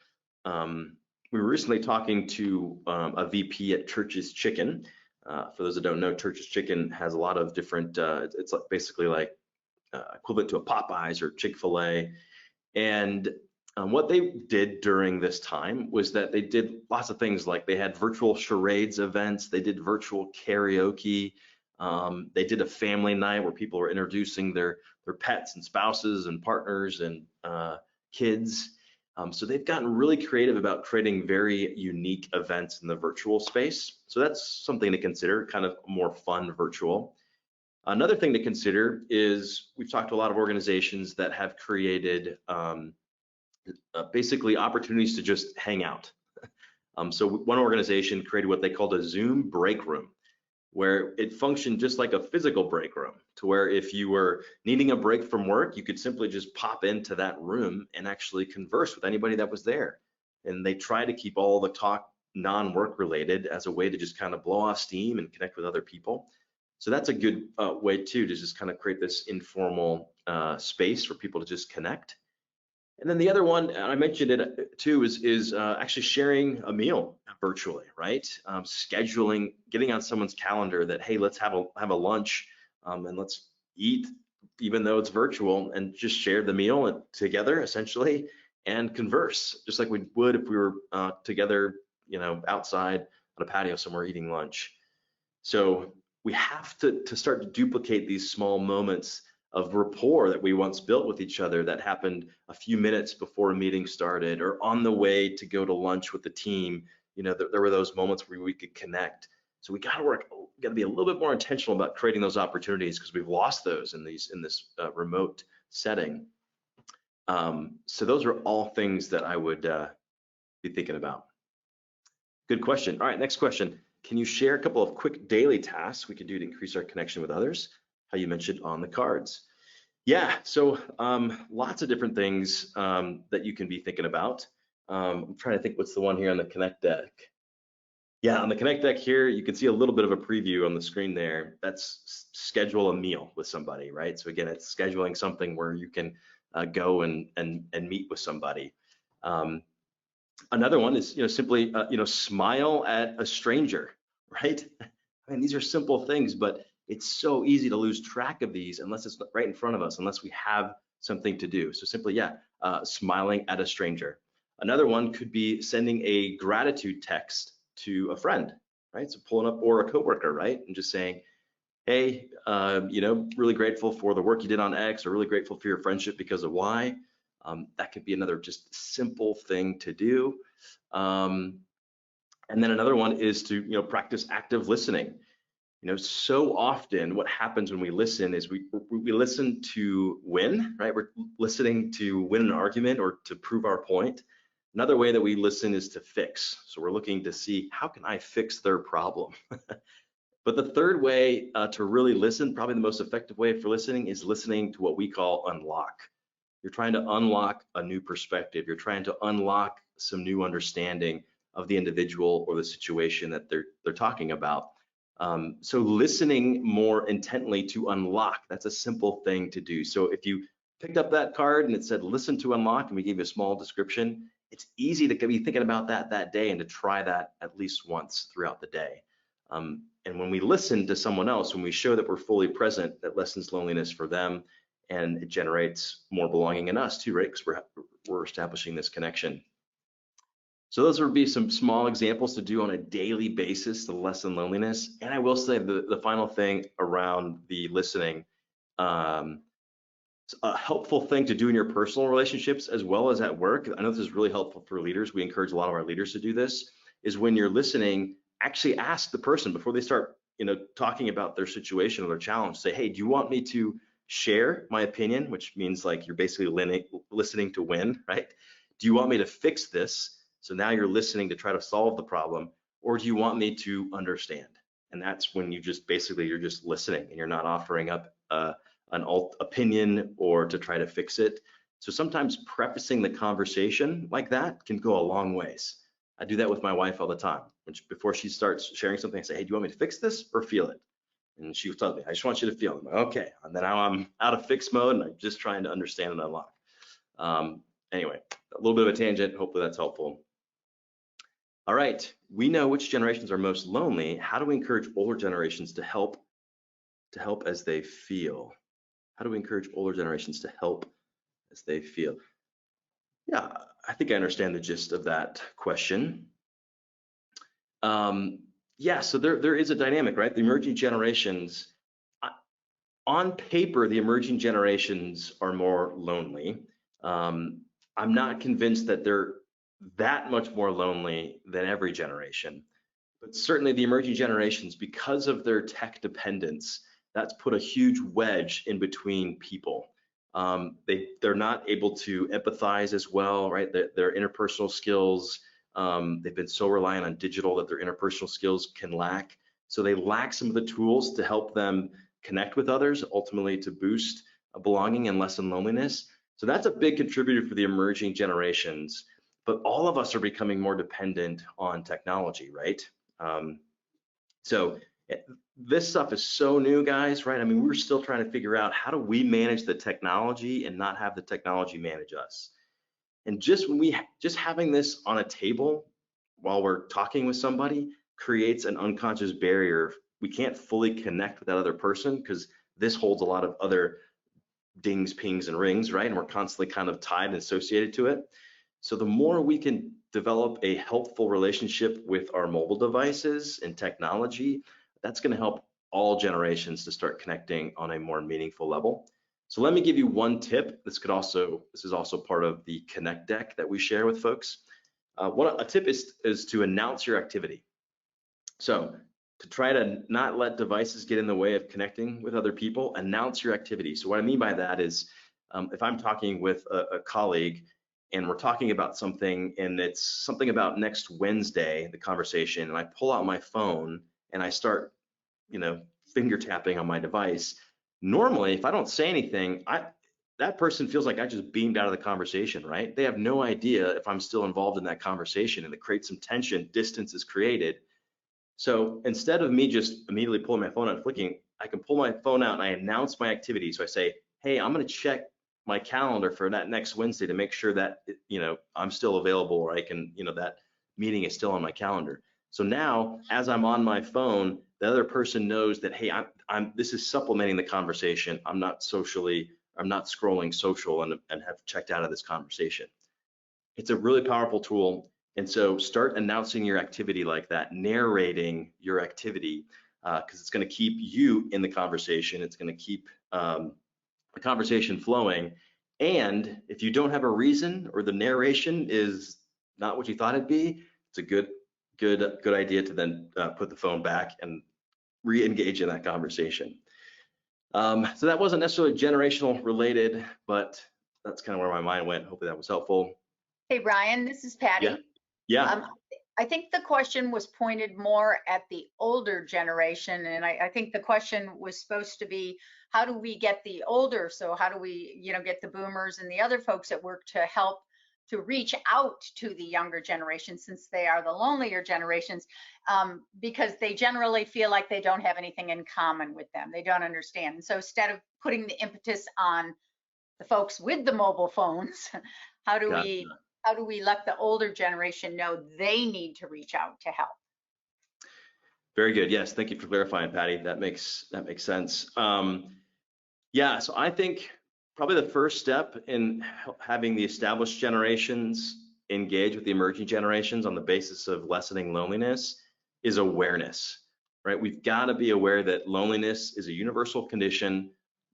We were recently talking to a VP at Church's Chicken. For those that don't know, Church's Chicken has a lot of different, it's basically like equivalent to a Popeyes or Chick-fil-A. And what they did during this time was that they did lots of things, like they had virtual charades events, they did virtual karaoke, they did a family night where people were introducing their pets and spouses and partners and kids. So they've gotten really creative about creating very unique events in the virtual space. So that's something to consider, kind of more fun virtual. Another thing to consider is we've talked to a lot of organizations that have created basically opportunities to just hang out. So one organization created what they called a Zoom break room, where it functioned just like a physical break room, to where if you were needing a break from work, you could simply just pop into that room and actually converse with anybody that was there. And they try to keep all the talk non-work related as a way to just kind of blow off steam and connect with other people. So that's a good way too, to just kind of create this informal space for people to just connect. And then the other one, and I mentioned it too, is actually sharing a meal virtually, right? Scheduling, getting on someone's calendar that, hey, let's have a lunch and let's eat, even though it's virtual, and just share the meal together essentially and converse, just like we would if we were together, outside on a patio somewhere eating lunch. So we have to start to duplicate these small moments of rapport that we once built with each other that happened a few minutes before a meeting started or on the way to go to lunch with the team. There were those moments where we could connect. So we got to be a little bit more intentional about creating those opportunities, because we've lost those in this remote setting. So those are all things that I would be thinking about. Good question. All right, next question. Can you share a couple of quick daily tasks we can do to increase our connection with others? How you mentioned on the cards. Yeah, so lots of different things that you can be thinking about. I'm trying to think what's the one here on the Connect deck. Yeah, on the Connect deck here, you can see a little bit of a preview on the screen there. That's schedule a meal with somebody, right? So again, it's scheduling something where you can go and meet with somebody. Another one is, simply, smile at a stranger, right? I mean, these are simple things, but it's so easy to lose track of these unless it's right in front of us, unless we have something to do. So simply, smiling at a stranger. Another one could be sending a gratitude text to a friend, right? So pulling up, or a coworker, right? And just saying, hey, really grateful for the work you did on X, or really grateful for your friendship because of Y. That could be another just simple thing to do. And then another one is to, practice active listening. So often what happens when we listen is we listen to win, right? We're listening to win an argument or to prove our point. Another way that we listen is to fix. So we're looking to see, how can I fix their problem? But the third way to really listen, probably the most effective way for listening, is listening to what we call unlock. You're trying to unlock a new perspective. You're trying to unlock some new understanding of the individual or the situation that they're talking about. So listening more intently to unlock, that's a simple thing to do. So if you picked up that card and it said listen to unlock, and we gave you a small description, it's easy to be thinking about that day and to try that at least once throughout the day. And when we listen to someone else, when we show that we're fully present, that lessens loneliness for them, and it generates more belonging in us too, right? Because we're establishing this connection. So those would be some small examples to do on a daily basis to lessen loneliness. And I will say the final thing around the listening, a helpful thing to do in your personal relationships as well as at work. I know this is really helpful for leaders. We encourage a lot of our leaders to do this, is when you're listening, actually ask the person before they start, talking about their situation or their challenge. Say, hey, do you want me to share my opinion, which means like you're basically listening to win, right? Do you want me to fix this? So now you're listening to try to solve the problem, or do you want me to understand? And that's when you're just listening, and you're not offering up an opinion or to try to fix it. So sometimes prefacing the conversation like that can go a long ways. I do that with my wife all the time. Before she starts sharing something, I say, hey, do you want me to fix this or feel it? And she tells me, I just want you to feel it. I'm like, okay. And then now I'm out of fix mode and I'm just trying to understand and unlock. Anyway, a little bit of a tangent. Hopefully that's helpful. All right, we know which generations are most lonely. How do we encourage older generations to help as they feel? How do we encourage older generations to help as they feel? Yeah, I think I understand the gist of that question. Yeah, so there is a dynamic, right? The emerging generations, on paper, the emerging generations are more lonely. I'm not convinced that they're that much more lonely than every generation, but certainly the emerging generations, because of their tech dependence, that's put a huge wedge in between people. They're not able to empathize as well, right? Their interpersonal skills, they've been so reliant on digital that their interpersonal skills can lack. So they lack some of the tools to help them connect with others, ultimately to boost belonging and lessen loneliness. So that's a big contributor for the emerging generations. But all of us are becoming more dependent on technology, right? So This stuff is so new, guys, right? I mean, we're still trying to figure out how do we manage the technology and not have the technology manage us. And just having this on a table while we're talking with somebody creates an unconscious barrier. We can't fully connect with that other person because this holds a lot of other dings, pings, and rings, right? And we're constantly kind of tied and associated to it. So the more we can develop a helpful relationship with our mobile devices and technology, that's going to help all generations to start connecting on a more meaningful level. So let me give you one tip. This is also part of the Connect deck that we share with folks. A tip is to announce your activity. So to try to not let devices get in the way of connecting with other people, announce your activity. So what I mean by that is if I'm talking with a colleague and we're talking about something and it's something about next Wednesday, the conversation, and I pull out my phone and I start, finger tapping on my device. Normally, if I don't say anything, that person feels like I just beamed out of the conversation, right? They have no idea if I'm still involved in that conversation, and it creates some tension, distance is created. So instead of me just immediately pulling my phone out and flicking, I can pull my phone out and I announce my activity. So I say, hey, I'm going to check my calendar for that next Wednesday to make sure that, I'm still available, or I can, that meeting is still on my calendar. So now, as I'm on my phone, the other person knows that, hey, this is supplementing the conversation. I'm not scrolling social and have checked out of this conversation. It's a really powerful tool. And so start announcing your activity like that, narrating your activity, because it's going to keep you in the conversation. It's going to keep the conversation flowing. And if you don't have a reason, or the narration is not what you thought it'd be, it's a good idea to then put the phone back and re-engage in that conversation. So that wasn't necessarily generational related, but that's kind of where my mind went. Hopefully that was helpful. Hey, Ryan, this is Patty. Yeah. I think the question was pointed more at the older generation, and I think the question was supposed to be, how do we get the older? So how do we, get the boomers and the other folks at work to help to reach out to the younger generation, since they are the lonelier generations, because they generally feel like they don't have anything in common with them. They don't understand. And so instead of putting the impetus on the folks with the mobile phones, how do we let the older generation know they need to reach out to help? Very good. Yes, thank you for clarifying, Patty. That makes sense. Yeah, so I think probably the first step in having the established generations engage with the emerging generations on the basis of lessening loneliness is awareness, right? We've got to be aware that loneliness is a universal condition.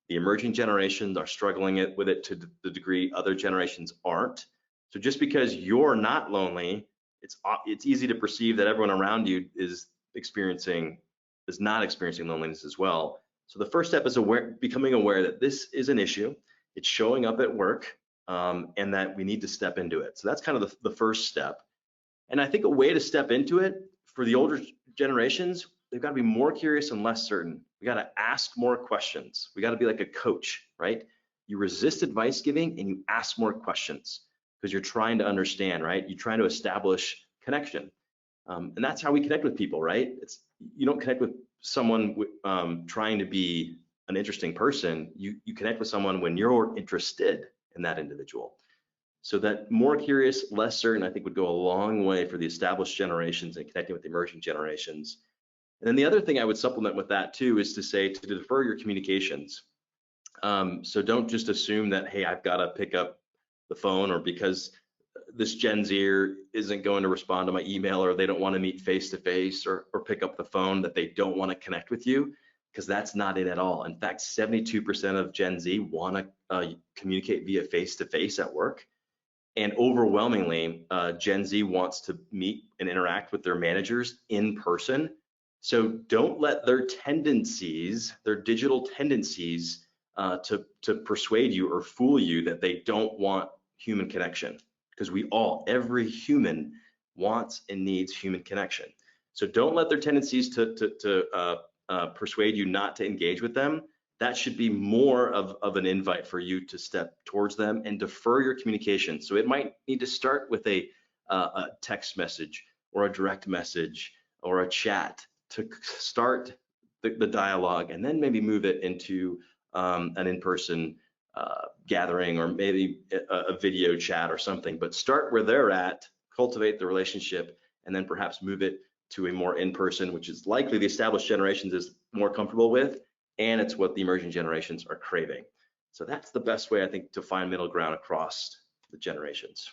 The emerging generations are struggling with it to the degree other generations aren't. So just because you're not lonely, it's easy to perceive that everyone around you is not experiencing loneliness as well. So the first step is becoming aware that this is an issue. It's showing up at work, and that we need to step into it. So that's kind of the first step. And I think a way to step into it for the older generations, they've got to be more curious and less certain. We got to ask more questions. We got to be like a coach, right? You resist advice giving and you ask more questions because you're trying to understand, right? You're trying to establish connection. And that's how we connect with people, right? You don't connect with someone trying to be an interesting person. You connect with someone when you're interested in that individual. So that more curious, less certain, I think would go a long way for the established generations and connecting with the emerging generations. And then the other thing I would supplement with that too is to say to defer your communications. So don't just assume that, hey, I've got to pick up the phone, or because this Gen Zer isn't going to respond to my email, or they don't want to meet face to face or pick up the phone, that they don't want to connect with you, because that's not it at all. In fact, 72% of Gen Z want to communicate via face to face at work. And overwhelmingly, Gen Z wants to meet and interact with their managers in person. So don't let their digital tendencies to persuade you or fool you that they don't want human connection, because every human wants and needs human connection. So don't let their tendencies to persuade you not to engage with them. That should be more of an invite for you to step towards them and defer your communication. So it might need to start with a text message or a direct message or a chat to start the dialogue, and then maybe move it into an in-person gathering, or maybe a video chat or something. But start where they're at, cultivate the relationship, and then perhaps move it to a more in-person, which is likely the established generations is more comfortable with, and it's what the emerging generations are craving. So that's the best way, I think, to find middle ground across the generations.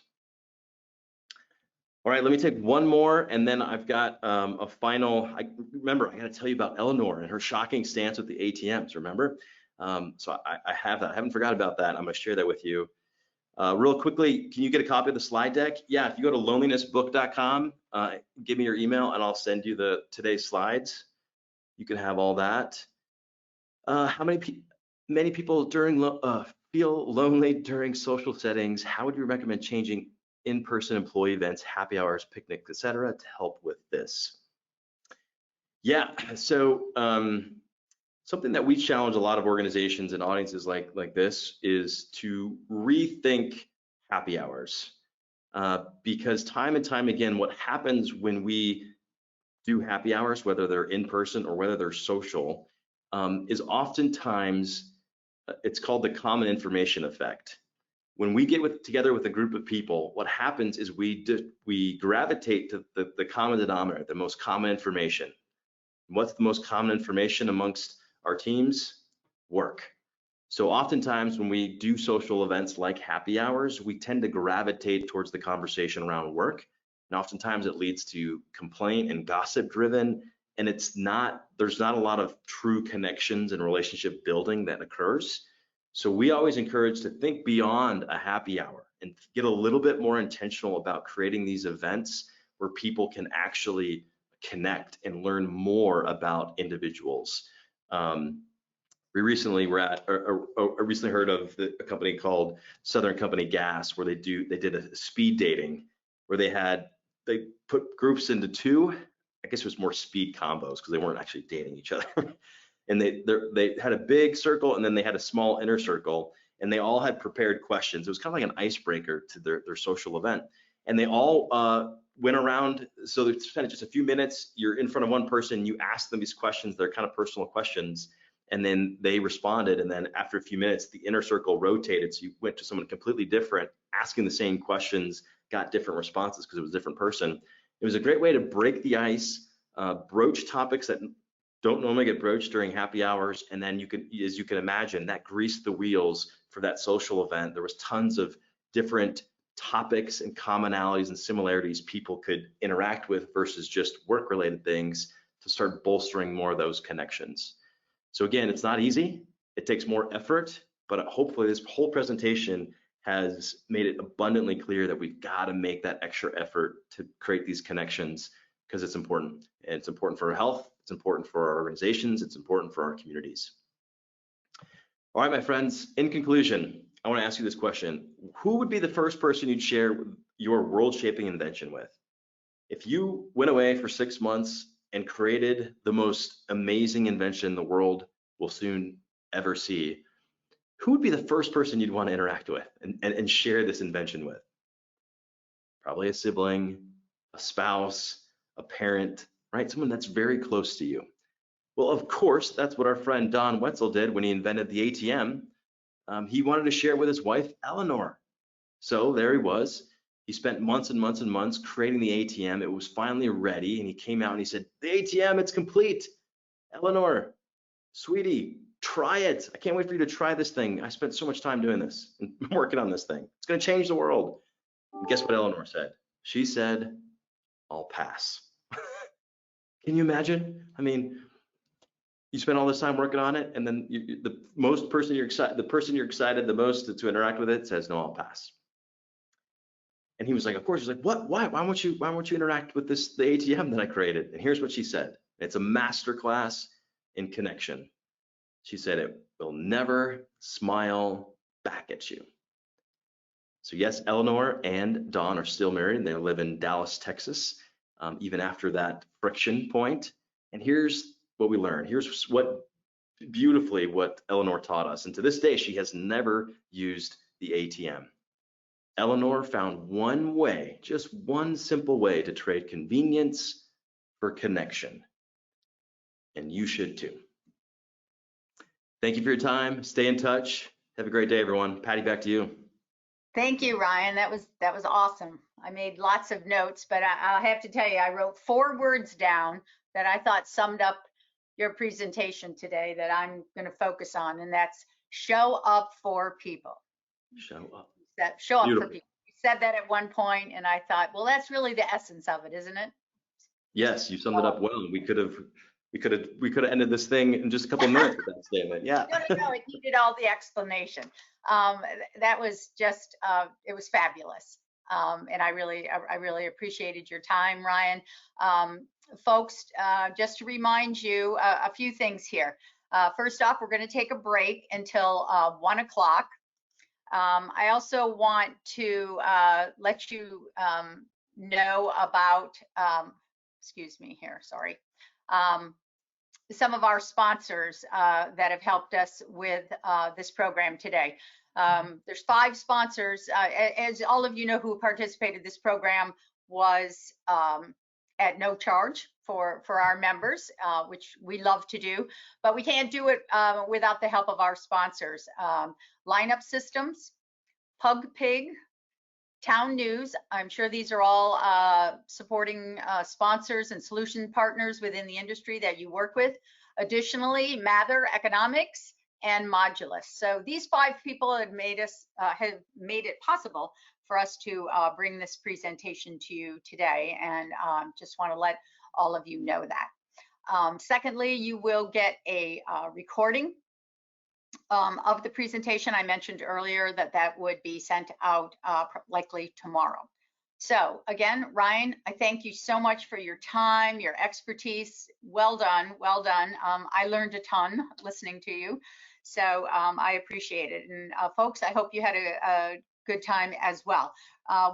All right, let me take one more, and then I've got a final. Remember, I got to tell you about Eleanor and her shocking stance with the ATMs, remember? So I have that. I haven't forgot about that. I'm going to share that with you. Real quickly, can you get a copy of the slide deck? Yeah, if you go to lonelinessbook.com, give me your email, and I'll send you today's slides. You can have all that. How many people feel lonely during social settings? How would you recommend changing in-person employee events, happy hours, picnics, etc., to help with this? Yeah, so something that we challenge a lot of organizations and audiences like this is to rethink happy hours, because time and time again, what happens when we do happy hours, whether they're in person or whether they're social, is oftentimes it's called the common information effect. When we get together with a group of people, what happens is we gravitate to the common denominator, the most common information. What's the most common information amongst our teams? Work. So oftentimes when we do social events like happy hours, we tend to gravitate towards the conversation around work. And oftentimes it leads to complaint and gossip driven, and there's not a lot of true connections and relationship building that occurs. So we always encourage to think beyond a happy hour and get a little bit more intentional about creating these events where people can actually connect and learn more about individuals. We recently recently heard of a company called Southern Company Gas, where they did a speed dating, where they put groups into two. I guess it was more speed combos because they weren't actually dating each other. And they had a big circle, and then they had a small inner circle, and they all had prepared questions. It was kind of like an icebreaker to their social event. And they all went around, so they spent just a few minutes. You're in front of one person, you ask them these questions, they're kind of personal questions, and then they responded. And then after a few minutes, the inner circle rotated, so you went to someone completely different, asking the same questions, got different responses because it was a different person. It was a great way to break the ice, broach topics that don't normally get broached during happy hours, and then as you can imagine, that greased the wheels for that social event. There was tons of different topics and commonalities and similarities people could interact with versus just work-related things to start bolstering more of those connections. So again, it's not easy. It takes more effort, but hopefully this whole presentation has made it abundantly clear that we've got to make that extra effort to create these connections, because it's important. And it's important for our health, it's important for our organizations, it's important for our communities. All right, my friends, in conclusion, I want to ask you this question. Who would be the first person you'd share your world-shaping invention with? If you went away for 6 months and created the most amazing invention the world will soon ever see, who would be the first person you'd want to interact with and share this invention with? Probably a sibling, a spouse, a parent, right? Someone that's very close to you. Well, of course, that's what our friend Don Wetzel did when he invented the ATM. He wanted to share with his wife, Eleanor. So there he was. He spent months and months and months creating the ATM. It was finally ready, and he came out and he said, "The ATM, it's complete. Eleanor, sweetie, try it. I can't wait for you to try this thing. I spent so much time doing this and working on this thing. It's going to change the world." And guess what Eleanor said? She said, "I'll pass." Can you imagine? I mean, you spend all this time working on it, and then the person you're excited the most to interact with it says, "No, I'll pass." And he was like, of course. He's like, what? Why won't you interact with the ATM that I created? And here's what she said. It's a masterclass in connection. She said, "It will never smile back at you." So yes, Eleanor and Don are still married, and they live in Dallas, Texas, even after that friction point. And here's what we learned. Here's what Eleanor taught us. And to this day, she has never used the ATM. Eleanor found one way, just one simple way, to trade convenience for connection. And you should too. Thank you for your time. Stay in touch. Have a great day, everyone. Patty, back to you. Thank you, Ryan. That was awesome. I made lots of notes, but I'll have to tell you, I wrote 4 words down that I thought summed up your presentation today that I'm going to focus on, and that's show up for people. Show up. Show up Beautiful. for people. You said that at one point, and I thought, well, that's really the essence of it, isn't it? Yes, you summed it up well. We could have ended this thing in just a couple of minutes with that statement. Yeah. No, it needed all the explanation. That was just, it was fabulous. And I really appreciated your time, Ryan. Folks, just to remind you a few things here. First off, we're going to take a break until 1 o'clock. I also want to let you know about, excuse me here, sorry. Some of our sponsors that have helped us with this program today. There's 5 sponsors. As all of you know who participated, this program was at no charge for our members, which we love to do, but we can't do it without the help of our sponsors. Lineup Systems, Pug Pig, Town News. I'm sure these are all supporting sponsors and solution partners within the industry that you work with. Additionally, Mather Economics and Modulus. So these 5 people have made it possible for us to bring this presentation to you today, and just want to let all of you know that. Secondly, you will get a recording of the presentation. I mentioned earlier that would be sent out likely tomorrow. So again, Ryan, I thank you so much for your time, your expertise. Well done, well done. I learned a ton listening to you, so I appreciate it. And folks, I hope you had a good time as well.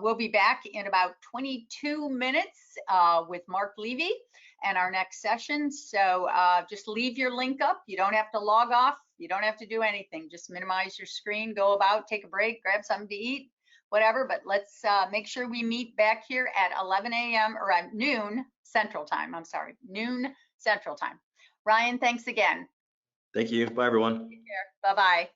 We'll be back in about 22 minutes with Mark Levy and our next session. So just leave your link up. You don't have to log off. You don't have to do anything. Just minimize your screen, go about, take a break, grab something to eat, whatever. But let's make sure we meet back here at 11 a.m. or at noon Central Time. I'm sorry, noon Central Time. Ryan, thanks again. Thank you. Bye, everyone. Take care. Bye-bye.